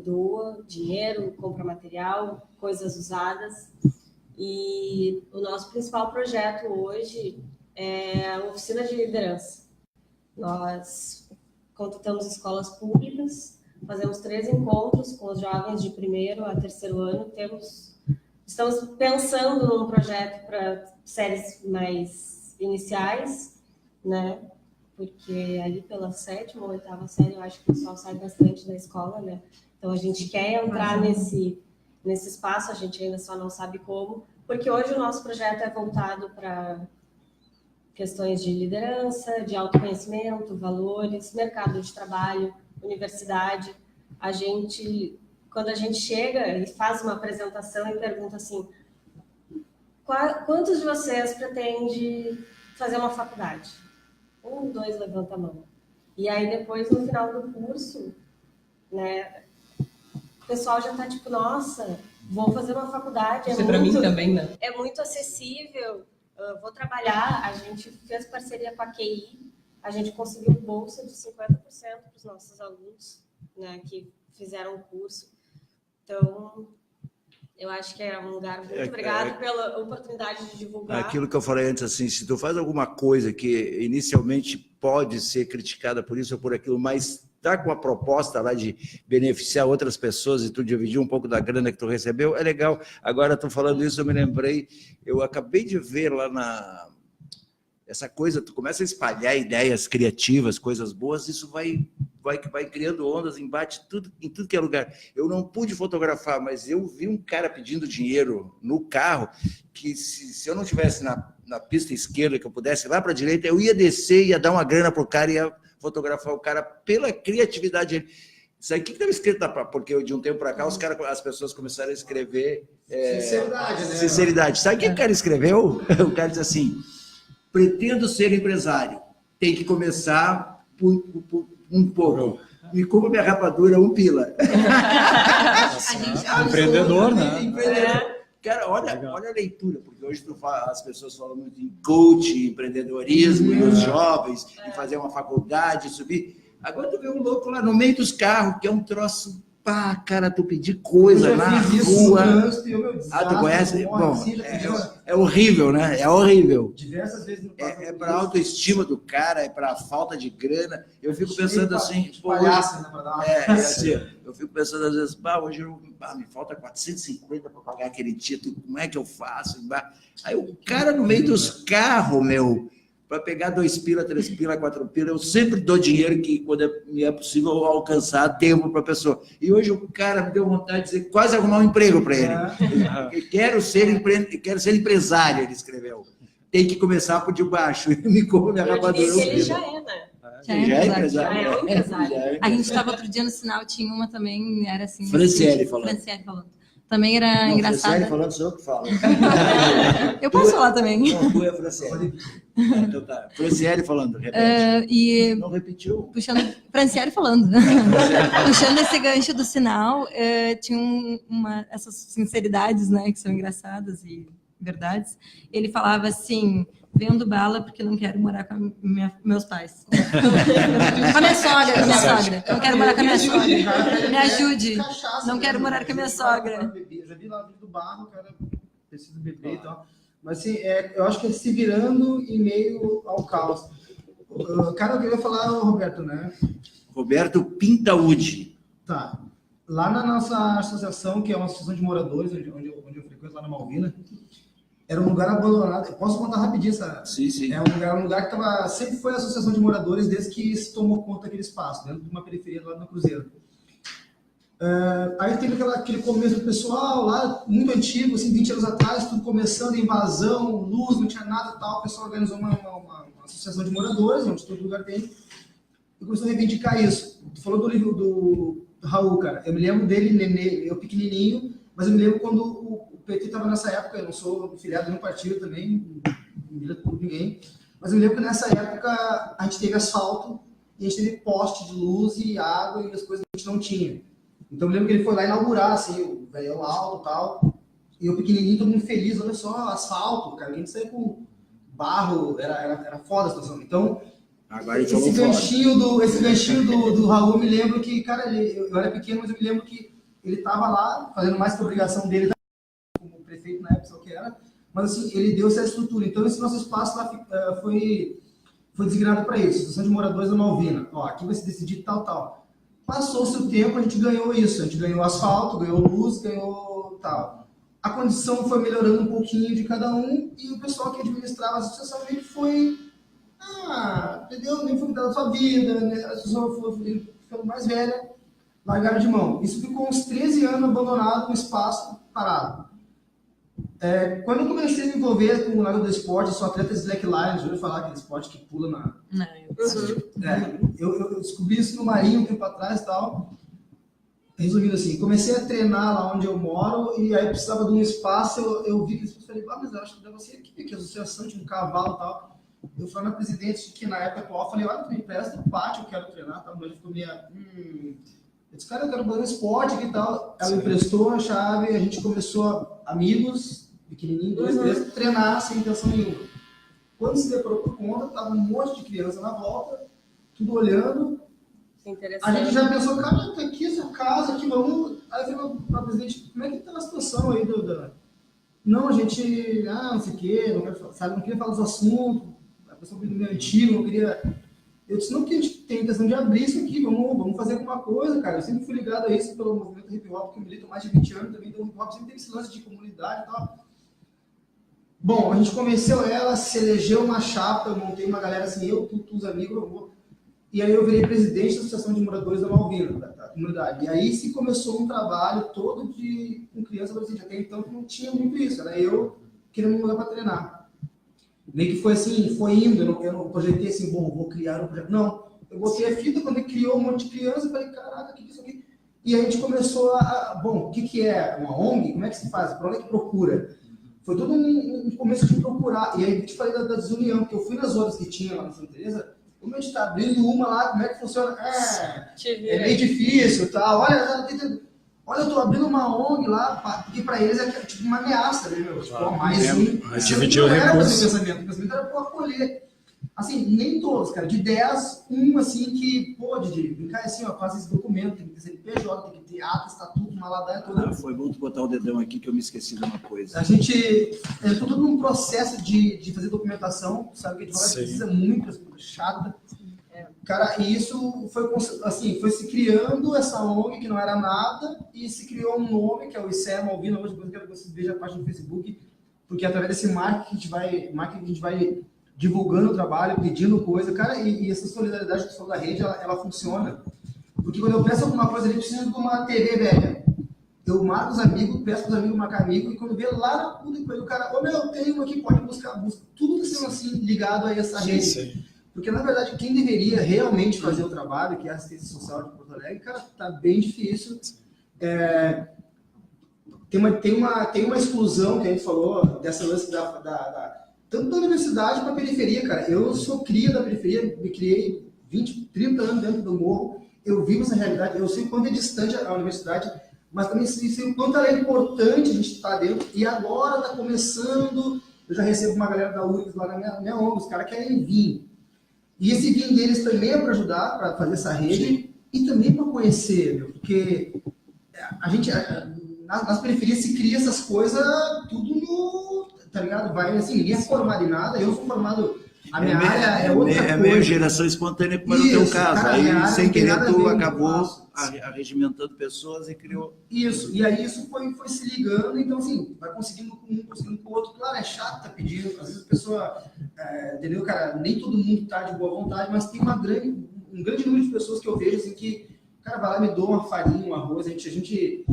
doa dinheiro, compra material, coisas usadas. E o nosso principal projeto hoje é a oficina de liderança. Nós contatamos escolas públicas, fazemos 3 encontros com os jovens de 1º a 3º ano. Estamos pensando num projeto para séries mais iniciais, né? Porque ali pela 7ª ou 8ª série, eu acho que o pessoal sai bastante da escola, né? Então a gente quer entrar nesse espaço, a gente ainda só não sabe como, porque hoje o nosso projeto é voltado para questões de liderança, de autoconhecimento, valores, mercado de trabalho, universidade. Quando a gente chega e faz uma apresentação e pergunta assim, quantos de vocês pretendem fazer uma faculdade? 1, 2, levanta a mão. E aí depois, no final do curso, né, o pessoal já está tipo, nossa, vou fazer uma faculdade. Isso para mim também, né? É muito acessível. Vou trabalhar, a gente fez parceria com a QI, a gente conseguiu bolsa de 50% para os nossos alunos, né, que fizeram o curso. Então, eu acho que é um lugar muito obrigado pela oportunidade de divulgar. Aquilo que eu falei antes, assim, se tu faz alguma coisa que inicialmente pode ser criticada por isso ou por aquilo, mas está com uma proposta lá de beneficiar outras pessoas e tu dividir um pouco da grana que tu recebeu, é legal. Agora, tu falando isso, eu me lembrei, eu acabei de ver lá essa coisa, tu começa a espalhar ideias criativas, coisas boas, isso vai vai criando ondas, embate em tudo que é lugar. Eu não pude fotografar, mas eu vi um cara pedindo dinheiro no carro, que se eu não estivesse na pista esquerda, que eu pudesse ir lá para a direita, eu ia descer, ia dar uma grana pro cara, ia fotografar o cara pela criatividade dele. Isso aí, o que estava escrito? Porque de um tempo para cá, as pessoas começaram a escrever... Sinceridade, né? Sinceridade. Sabe o que o cara escreveu? O cara diz assim, pretendo ser empresário, tem que começar por um pouco. Me compra minha rapadura, 1 pila. Empreendedor, né? Empreendedor. Cara, olha a leitura, porque hoje as pessoas falam muito em coach, empreendedorismo, e os jovens, em fazer uma faculdade, subir. Agora tu vê um louco lá no meio dos carros, que é um troço, pá, cara, tu pedir coisa na rua. Tu conhece? Bom, é horrível, né? É horrível. Diversas vezes é para a autoestima do cara, é para a falta de grana. Eu fico pensando assim, pô, assim, eu fico pensando às vezes, hoje me falta 450 para pagar aquele título, como é que eu faço? Aí o cara no meio dos carros, para pegar 2 pila, 3 pila, 4 pila, eu sempre dou dinheiro que, quando me é possível, eu alcançar tempo para a pessoa. E hoje o cara me deu vontade de dizer, quase arrumar um emprego para ele. Quero ser empresário, ele escreveu. Tem que começar por debaixo. Me compra minha rapadura. Ele já é, né? Já é empresário. É um empresário. A gente estava outro dia no sinal, tinha uma também, era assim... Franciele falando. Também era engraçado. Franciele falando, sou eu que falo. Eu posso falar também. Não, tu é Franciele. Então tá. Franciele falando, repete. Não repetiu. Franciele falando. Puxando esse gancho do sinal, tinha essas sinceridades, né, que são engraçadas e verdades. Ele falava assim... Vendo bala porque não quero morar com meus pais. Com a minha sogra. Não quero morar com a minha sogra. Me ajude. Não quero morar com a minha sogra. Eu já vi lá do barro, o cara precisa beber e tal. Mas assim, eu acho que é se virando em meio ao caos. Cara, eu queria falar, Roberto, né? Roberto Pintaúdi. Tá. Lá na nossa associação, que é uma associação de moradores, onde eu frequento, lá na Malvina, era um lugar abandonado. Eu posso contar rapidinho essa? Sim. É um lugar que sempre foi a associação de moradores desde que se tomou conta daquele espaço, dentro de uma periferia do lado do Cruzeiro. Aí teve aquele começo do pessoal lá, muito antigo, assim, 20 anos atrás, tudo começando, invasão, luz, não tinha nada e tal. O pessoal organizou uma associação de moradores, onde todo lugar tem, e começou a reivindicar isso. Tu falou do livro do Raul, cara. Eu me lembro dele, nenê, eu pequenininho, mas eu me lembro quando o PT estava nessa época, eu não sou filiado de nenhum partido também, não milito por ninguém, mas eu me lembro que nessa época a gente teve asfalto, e a gente teve poste de luz e água e as coisas que a gente não tinha. Então eu me lembro que ele foi lá inaugurar, assim, o velho alto e tal, e eu pequenininho, todo mundo feliz, olha só, asfalto, cara, a gente saiu com barro, era foda a situação. Então, agora esse ganchinho do Raul, eu me lembro que, cara, eu era pequeno, mas eu me lembro que ele estava lá, fazendo mais que a obrigação dele, como prefeito na época, só que era, mas assim, ele deu essa estrutura. Então, esse nosso espaço lá foi designado para isso, Associação de Moradores da Malvina. Ó, aqui vai se decidir tal. Passou-se o tempo, a gente ganhou isso, a gente ganhou asfalto, ganhou luz, ganhou tal. A condição foi melhorando um pouquinho de cada um, e o pessoal que administrava a associação meio que foi, entendeu? Nem foi cuidar da sua vida, né? A associação foi ficando mais velha, largaram de mão. Isso ficou uns 13 anos abandonado, com espaço parado. Quando eu comecei a me envolver com o lado do esporte, eu sou atleta de slackline, já ouviu falar aquele esporte que pula na... Eu descobri isso no Marinho um tempo atrás e tal. Resumindo assim, comecei a treinar lá onde eu moro e aí precisava de um espaço, eu vi que eles falei, mas eu acho que deve ser aqui, a associação de um cavalo e tal. Eu fui na presidente, que na época atual, falei, olha, tu me empresta o pátio, eu quero treinar, tal. Mas ele ficou meio... Eu disse, cara, eu quero fazer um esporte aqui e tal. Ela me emprestou a chave, a gente começou, amigos, pequenininho, 2, 3, treinar sem intenção nenhuma. Quando se deparou por conta, tava um monte de criança na volta, tudo olhando. A gente já pensou, cara, tá aqui essa casa, aqui, vamos... Aí eu falei pra presidente, como é que tá a situação aí Não, a gente, não sei o quê, não queria falar dos assuntos, a pessoa veio do meu antigo, não queria... Eu disse, não, que a gente tem a intenção de abrir isso aqui, vamos fazer alguma coisa, cara. Eu sempre fui ligado a isso pelo movimento hip hop, que eu milito há mais de 20 anos também, então o hip hop sempre teve esse lance de comunidade e tal. Bom, a gente convenceu ela, se elegeu uma chapa, eu montei uma galera assim, eu, tu, os amigos, E aí eu virei presidente da Associação de Moradores da Malvina, da comunidade. E aí se começou um trabalho todo com criança e adolescente. Até então não tinha muito isso, era eu querendo um lugar para treinar. Nem que foi assim, foi indo, eu não projetei assim, bom, vou criar um projeto. Não, eu botei a fita, quando ele criou um monte de criança, eu falei, caraca, o que é isso aqui? E aí a gente começou bom, o que é uma ONG? Como é que se faz? Para onde é que procura? Foi todo um começo de procurar. E aí eu te falei da desunião, porque eu fui nas outras que tinha lá na Santa Teresa. Como a gente está abrindo uma lá, como é que funciona? É meio difícil e tal. Olha, eu estou abrindo uma ONG lá, porque para eles é tipo uma ameaça, né, meu? Tipo, mais Mas dividir o recurso. O pensamento era para acolher. Assim, nem todos, cara. De 10, assim, que pode brincar assim, ó, faz esse documento, tem que ter CNPJ, tem que ter ata, estatuto, uma ladaia toda. Foi bom tu botar o dedão aqui que eu me esqueci de uma coisa. A gente entrou todo num processo de fazer documentação, sabe que a gente precisa muito, chata. Cara, e isso foi assim, foi se criando essa ONG que não era nada e se criou um nome, que é o ICE Malvina. Hoje eu quero que você veja a página do Facebook, porque através desse marketing a gente vai divulgando o trabalho, pedindo coisa, cara, e essa solidariedade que você falou da rede, ela funciona. Porque quando eu peço alguma coisa, ele precisa de uma TV velha. Eu marco os amigos, peço para os amigos marcar amigo, e quando vê lá na puta, o cara, eu tenho aqui, pode buscar, tudo que seja assim, ligado a essa rede. Sim. Porque, na verdade, quem deveria realmente fazer o trabalho, que é a assistência social de Porto Alegre, cara, tá bem difícil. Tem uma exclusão que a gente falou, dessa lance tanto da universidade para a periferia, cara. Eu sou cria da periferia, me criei 20, 30 anos dentro do morro, eu vivo essa realidade, eu sei o quanto é distante a universidade, mas também sei o quanto ela é importante a gente estar dentro, e agora está começando, eu já recebo uma galera da URGS lá na minha ONG, os caras querem vir. E esse vinho deles também é para ajudar, para fazer essa rede, e também para conhecer, meu, porque a gente, nas periferias se cria essas coisas tudo no... Tá ligado? Vai assim, ninguém é formado em nada, eu sou formado, a minha área é outra coisa. É meio geração espontânea, como no teu caso. Cara, aí, sem querer, tu acabou arregimentando pessoas e criou... Isso, e aí isso foi se ligando, então assim, vai conseguindo com um, conseguindo com o outro. Claro, é chato tá pedindo, às vezes a pessoa, entendeu, cara, nem todo mundo tá de boa vontade, mas tem um grande número de pessoas que eu vejo, assim, que, cara, vai lá, me doa uma farinha, um arroz, a gente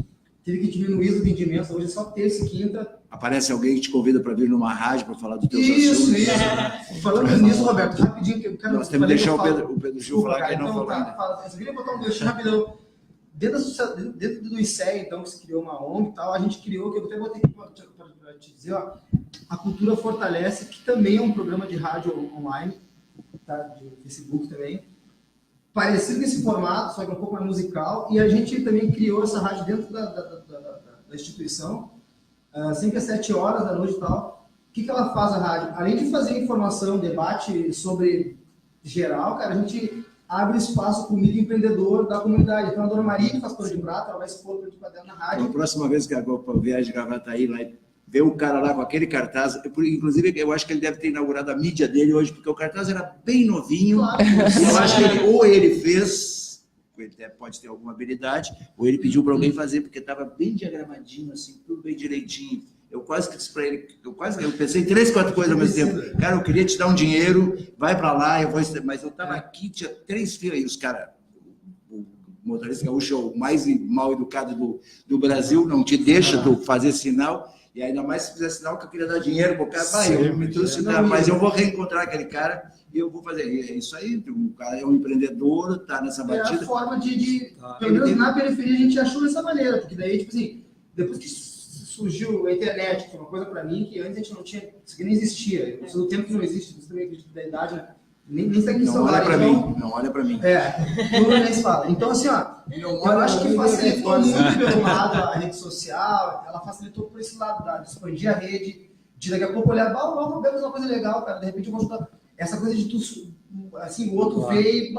teve que diminuir os vendimentos, hoje é só terça e quinta. Aparece alguém que te convida para vir numa rádio para falar do teu assunto. Isso. Falando nisso, Roberto, rapidinho, que eu quero... Nós temos que deixar o Pedro Gil falar, que ele não falou. Eu só queria botar um gancho rapidão. Dentro do ICE, então, que se criou uma ONG e tal, a gente criou, que eu até botei aqui para te dizer, ó, a Cultura Fortalece, que também é um programa de rádio online, tá, de Facebook também, parecido nesse formato, só que um pouco mais musical, e a gente também criou essa rádio dentro da instituição, sempre às 7 horas da noite e tal. O que ela faz, a rádio? Além de fazer informação, debate sobre geral, cara, a gente abre espaço para o mídia empreendedor da comunidade. Então a dona Maria, que faz pano de prata, ela vai expor o quadro na rádio. A próxima vez que a viagem de Gravataí lá, ver o cara lá com aquele cartaz, inclusive eu acho que ele deve ter inaugurado a mídia dele hoje, porque o cartaz era bem novinho, claro. Eu acho que ele fez, ele pode ter alguma habilidade, ou ele pediu para alguém fazer, porque estava bem diagramadinho, assim, tudo bem direitinho. Eu quase que disse para ele, eu pensei 3, 4 coisas ao mesmo tempo. Cara, eu queria te dar um dinheiro, vai para lá, mas eu estava aqui, tinha 3 filas, e os caras, o motorista gaúcho é o mais mal educado do Brasil, não te deixa tu fazer sinal, e ainda mais se fizer sinal que eu queria dar dinheiro para o cara, eu me trouxe, mas eu vou reencontrar aquele cara e eu vou fazer. É isso aí, o cara é um empreendedor, tá nessa batida. É a forma pelo menos na periferia a gente achou dessa maneira, porque daí, tipo assim, depois que surgiu a internet, que foi uma coisa para mim que antes a gente não tinha, isso aqui nem existia. Eu sou do tempo que não existe, você também acredita da idade, né? Nem está aqui em Não olha para mim, não olha para mim. Tudo nem se fala. Então, assim, ó, eu acho que facilitou muito pelo lado da rede social, ela facilitou por esse lado, de expandir a rede, de daqui a pouco olhar, vamos ver uma coisa legal, cara, de repente eu vou ajudar. Essa coisa de tu, assim, o outro veio,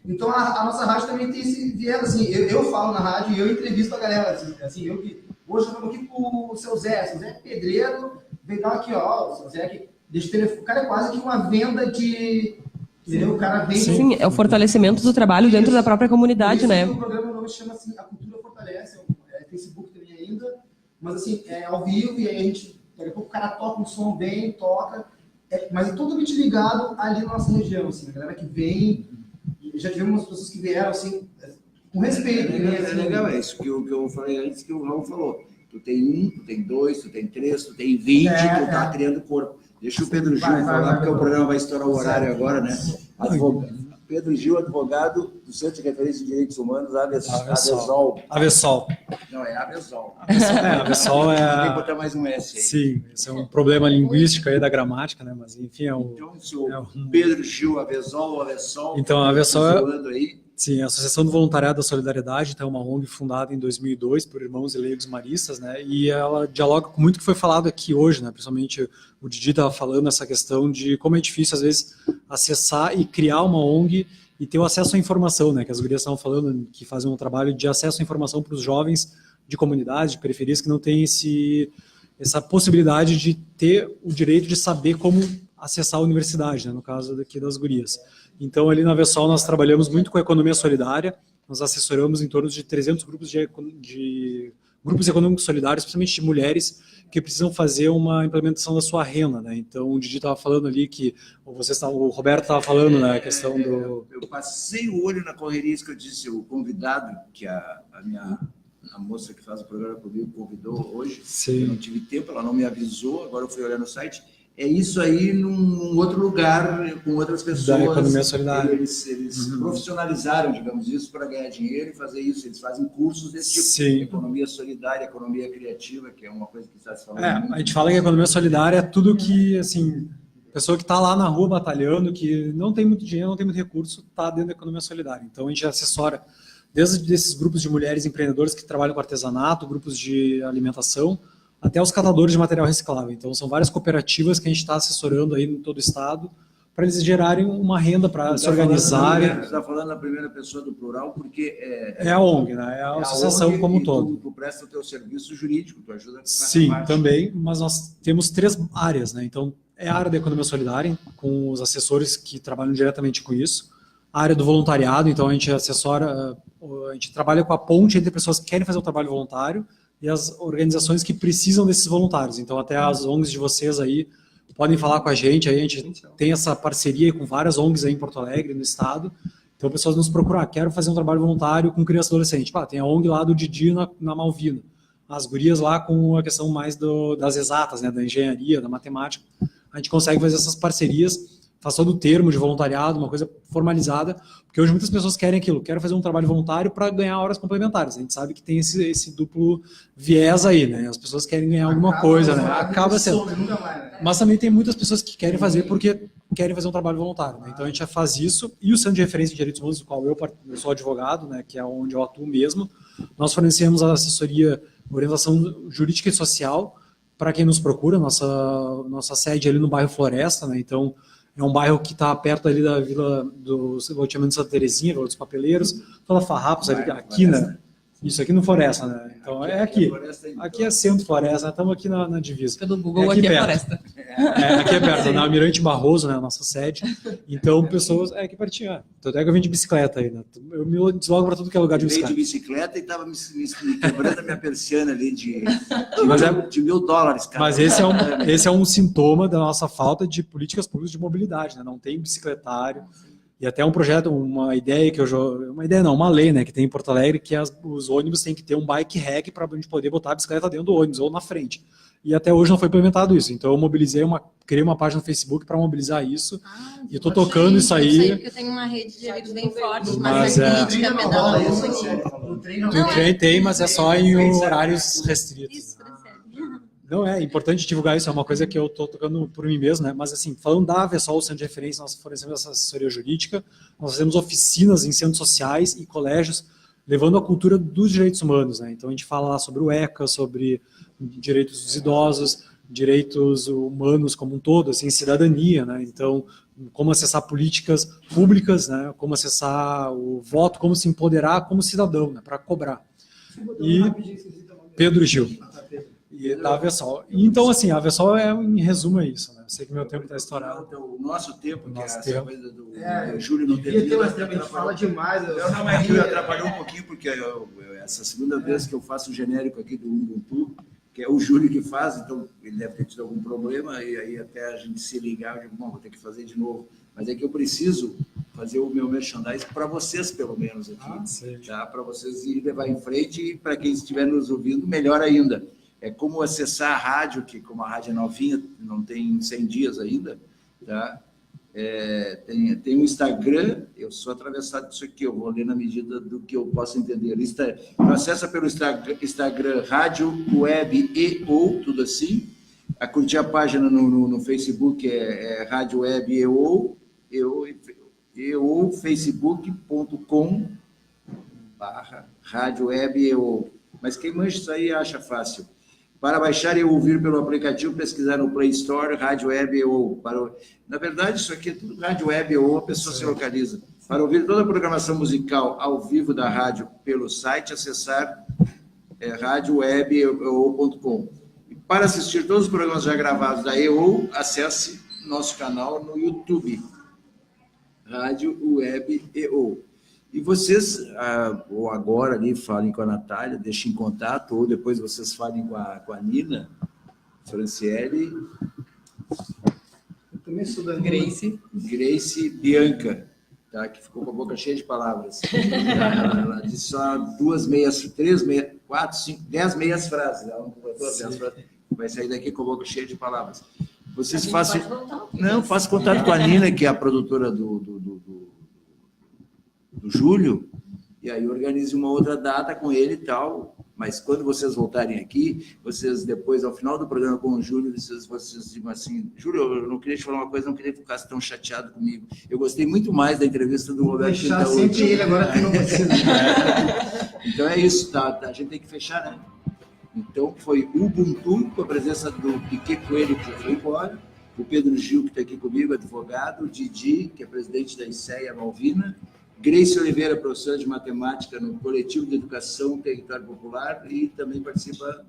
então a nossa rádio também tem esse viés, assim, eu falo na rádio e eu entrevisto a galera, assim, hoje eu estou aqui com o seu Zé é pedreiro, veio dar aqui, ó, o seu Zé aqui, deixa o telefone, o cara é quase que uma venda de, entendeu? O cara vem... Sim, é o fortalecimento do trabalho dentro da própria comunidade, né? O programa novo chama assim, A Cultura Fortalece, Facebook também ainda, mas assim, é ao vivo, e aí a gente, daqui a pouco o cara toca um som bem, toca, mas é totalmente ligado ali na nossa região, assim, a galera que vem, já tivemos pessoas que vieram assim, com respeito. É legal, é isso que eu falei antes, que o Raul falou. Tu tem 1, tu tem 2, tu tem 3, tu tem 20, tu tá criando corpo. Deixa o Pedro Gil falar, porque o programa vai estourar o horário agora, né? Pedro Gil, advogado do Centro de Referência de Direitos Humanos, Avesol. Avesol. Não, é Avesol. Avesol é... Tem que botar mais um S aí. Sim, esse é um problema linguístico aí da gramática, né? Mas, enfim, é um... Então, Pedro Gil, Avesol, Avesol... Então, a Avesol é... Aí. Sim, a Associação do Voluntariado da Solidariedade, então, é uma ONG fundada em 2002 por irmãos e leigos maristas, né? E ela dialoga com muito o que foi falado aqui hoje, né? Principalmente o Didi estava falando essa questão de como é difícil, às vezes, acessar e criar uma ONG e ter o acesso à informação, né? Que as gurias estavam falando, que fazem um trabalho de acesso à informação para os jovens de comunidades, de periferias, que não têm essa possibilidade de ter o direito de saber como acessar a universidade, né? No caso daqui das gurias. Então, ali na Avesol, nós trabalhamos muito com a economia solidária, nós assessoramos em torno de 300 grupos de grupos econômicos solidários, principalmente de mulheres, que precisam fazer uma implementação da sua renda, né? Então, o Didi estava falando ali que, o Roberto estava falando, né, a questão do... Eu passei o olho na correria, isso que eu disse, o convidado, que a moça que faz o programa comigo convidou hoje, Sim. Eu não tive tempo, ela não me avisou, agora eu fui olhar no site, é isso aí num outro lugar, com outras pessoas. Da economia solidária. Eles profissionalizaram, digamos isso, para ganhar dinheiro e fazer isso. Eles fazem cursos desse tipo. Sim. Economia solidária, economia criativa, que é uma coisa que está se falando. A gente fala que a economia solidária é tudo que, assim, pessoa que está lá na rua batalhando, que não tem muito dinheiro, não tem muito recurso, está dentro da economia solidária. Então, a gente assessora desde esses grupos de mulheres empreendedoras que trabalham com artesanato, grupos de alimentação, até os catadores de material reciclável. Então, são várias cooperativas que a gente está assessorando aí em todo o estado para eles gerarem uma renda para se organizarem. Você está falando na primeira pessoa do plural, porque... É a ONG, né? É a associação ONG, como um todo. Tu presta o teu serviço jurídico, tu ajuda... Sim, também, mas nós temos 3 áreas, né? Então, é a área da economia solidária, com os assessores que trabalham diretamente com isso. A área do voluntariado, então a gente assessora, a gente trabalha com a ponte entre pessoas que querem fazer o trabalho voluntário e as organizações que precisam desses voluntários. Então, até as ONGs de vocês aí podem falar com a gente gente tem essa parceria com várias ONGs aí em Porto Alegre, no estado. Então, pessoas nos procuram, quero fazer um trabalho voluntário com criança e adolescente. Tem a ONG lá do Didi na Malvina. As gurias lá com a questão mais das exatas, né, da engenharia, da matemática. A gente consegue fazer essas parcerias, faz todo o termo de voluntariado, uma coisa formalizada, porque hoje muitas pessoas querem aquilo, querem fazer um trabalho voluntário para ganhar horas complementares. A gente sabe que tem esse duplo viés aí, né? As pessoas querem ganhar alguma coisa, né? Acaba sendo. Mas também tem muitas pessoas que querem fazer porque querem fazer um trabalho voluntário, né? Então a gente já faz isso, e o Centro de Referência de Direitos Humanos, do qual eu sou advogado, né, que é onde eu atuo mesmo, nós fornecemos a assessoria, orientação jurídica e social para quem nos procura. Nossa sede é ali no bairro Floresta, né? Então é um bairro que está perto ali da vila do loteamento de Santa Terezinha, Vila dos Papeleiros, toda Farrapos ali, aqui, né? Isso aqui no Floresta, né? Então é aqui. Aqui é centro Floresta, estamos aqui na divisa. Pelo Google, aqui é Floresta. Aqui é perto, na Almirante Barroso, né? A nossa sede. Então, pessoas. É aqui pertinho. Até que eu vim de bicicleta aí, né? Eu me desloco para tudo que é lugar de bicicleta. Eu vim de bicicleta e estava me quebrando a minha persiana ali de $1.000, cara. Mas esse é um sintoma da nossa falta de políticas públicas de mobilidade, né? Não tem bicicletário. E até um projeto, uma ideia que uma lei, né, que tem em Porto Alegre, que os ônibus têm que ter um bike rack para a gente poder botar a bicicleta dentro do ônibus ou na frente. E até hoje não foi implementado isso. Então eu criei uma página no Facebook para mobilizar isso. E estou tocando isso aí. Eu sei porque eu tenho uma rede de amigos bem forte, mas a crítica pedala no trem tem, mas é só em horários restritos. Não, é importante divulgar isso, é uma coisa que eu estou tocando por mim mesmo, né? Mas, assim, falando da Avesol, o Centro de Referência, nós fornecemos essa assessoria jurídica, nós fazemos oficinas em centros sociais e colégios, levando a cultura dos direitos humanos, né? Então, a gente fala lá sobre o ECA, sobre direitos dos idosos, direitos humanos como um todo, assim, cidadania, né? Então, como acessar políticas públicas, né? Como acessar o voto, como se empoderar como cidadão, né? Para cobrar. E Pedro Gil. E da Avesol. Então, assim, a Avesol em resumo é isso, né? Eu sei que meu tempo está estourado. O nosso tempo, que nosso essa tempo. coisa do Júlio não ter vindo. A gente fala demais. Eu atrapalhou um pouquinho, porque essa segunda vez que eu faço o genérico aqui do Ubuntu, que é o Júlio que faz, então ele deve ter tido algum problema, e aí até a gente se ligar, eu digo, bom, vou ter que fazer de novo. Mas é que eu preciso fazer o meu merchandising para vocês, pelo menos, aqui. Tá? Para vocês irem levar em frente e para quem estiver nos ouvindo, melhor ainda. É como acessar a rádio, que como a rádio é novinha, não tem 100 dias ainda, tá? Tem um Instagram, eu sou atravessado disso aqui, eu vou ler na medida do que eu posso entender. Acessa pelo Instagram Rádio Web EO, tudo assim. A curtir a página no Facebook é Rádio Web EO, facebook.com/Rádio Web EO. Mas quem manja isso aí acha fácil. Para baixar e ouvir pelo aplicativo, pesquisar no Play Store, Rádio Web EO. Na verdade, isso aqui é tudo Rádio Web EO, a pessoa se localiza. Para ouvir toda a programação musical ao vivo da rádio pelo site, acessar radiowebeo.com. E para assistir todos os programas já gravados da EO, acesse nosso canal no YouTube, Rádio Web EO. E vocês, ou agora ali, falem com a Natália, deixem em contato, ou depois vocês falem com a Nina, Franciele. Eu também sou da Grace. Bianca, tá? Que ficou com a boca cheia de palavras. Ela disse só 2 meias, 3 meias, 4, 5, 10 meias frases. Ela não completou as 10 frases. Vai sair daqui com a boca cheia de palavras. Vocês façam. Não, façam contato com a Nina, que é a produtora do Júlio, e aí organize uma outra data com ele e tal, mas quando vocês voltarem aqui, vocês depois, ao final do programa com o Júlio, vocês digam assim, Júlio, eu não queria te falar uma coisa, não queria que ficasse tão chateado comigo. Eu gostei muito mais da entrevista do Roberto Pintaúdi. Deixar sempre ele, agora que não precisa. Então é isso, tá? A gente tem que fechar, né? Então foi o Ubuntu, com a presença do Piquet Coelho, que já foi embora, o Pedro Gil, que está aqui comigo, advogado, o Didi, que é presidente da ICEA Malvina, Grace Oliveira, professora de matemática no Coletivo de Educação Território Popular e também participa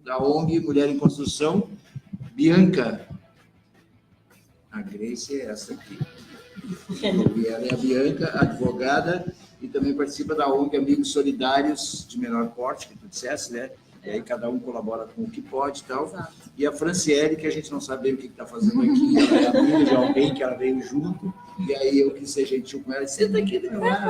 da ONG Mulher em Construção. Bianca. A Grace é essa aqui. E ela é a Bianca, advogada, e também participa da ONG Amigos Solidários de Menor Porte, que tu disseste, né? E aí cada um colabora com o que pode e tal. Exato. E a Franciele, que a gente não sabe bem o que está fazendo aqui, ela é amiga de alguém que ela veio junto, e aí eu quis ser gentil com ela, senta aqui. Ela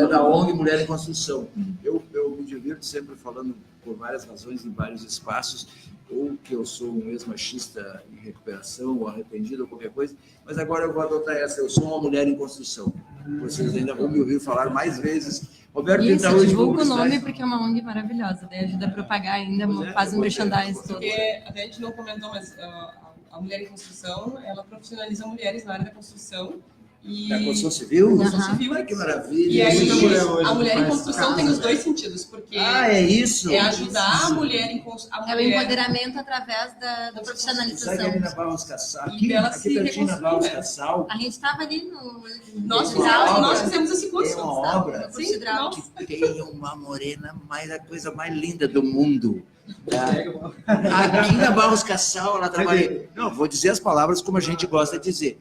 é da ONG Mulher em Construção. Eu me divirto sempre falando por várias razões em vários espaços, ou que eu sou um ex-machista em recuperação, ou arrependido, ou qualquer coisa, mas agora eu vou adotar essa, eu sou uma mulher em construção. Vocês ainda vão me ouvir falar mais vezes. Roberto Pintaúdi, divulga o nome porque é uma ONG maravilhosa, daí ajuda a propagar ainda, faz um merchandising todo. Porque até a gente não comentou, mas a Mulher em Construção, ela profissionaliza mulheres na área da construção. Da construção civil? Construção civil. Ai, que maravilha. E aí, a mulher em construção tem os dois sentidos, porque é isso? É ajudar a mulher em construção. É o empoderamento através da profissionalização. Sabe ali na Barros Cassal? Aqui pertinho na Barros Cassal. A gente estava ali no... Nós fizemos esse curso. Tem uma obra que tem uma morena, a coisa mais linda do mundo. Aqui na Barros Cassal, ela trabalha... Não, vou dizer as palavras como a gente gosta de dizer.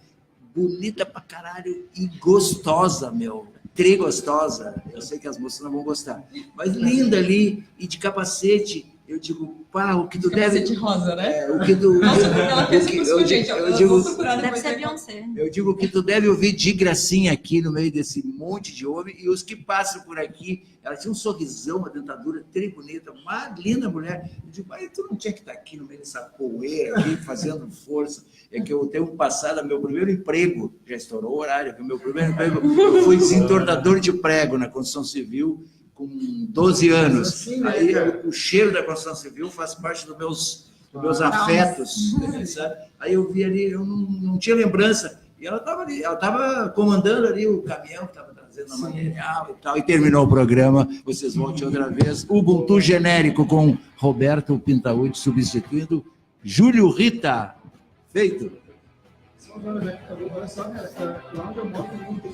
Bonita pra caralho e gostosa, meu. Trigostosa. Eu sei que as moças não vão gostar. Mas linda ali e de capacete. Eu digo, pá, o que tu deve... Capacete rosa, né? O que tu... Nossa, ela pensa isso, gente. Eu digo, deve ser a Beyoncé. Eu digo que tu deve ouvir de gracinha aqui no meio desse monte de homem, e os que passam por aqui, ela tinha um sorrisão, uma dentadura tri bonita, uma linda mulher. Eu digo, mas tu não tinha que estar aqui no meio dessa poeira, aqui, fazendo força. É que eu tenho passado, meu primeiro emprego, já estourou o horário, que o meu primeiro emprego, eu fui desentornador de prego na construção civil, com 12 anos. Aí o cheiro da construção civil faz parte dos meus afetos, sabe? Aí eu vi ali, eu não tinha lembrança, e ela estava ali, ela estava comandando ali o caminhão que estava trazendo a material e tal, e terminou o programa. Vocês voltem outra vez. Ubuntu genérico com Roberto Pintaúdi substituindo Júlio Rita. Feito. Agora só, cara, lá onde eu moro não tem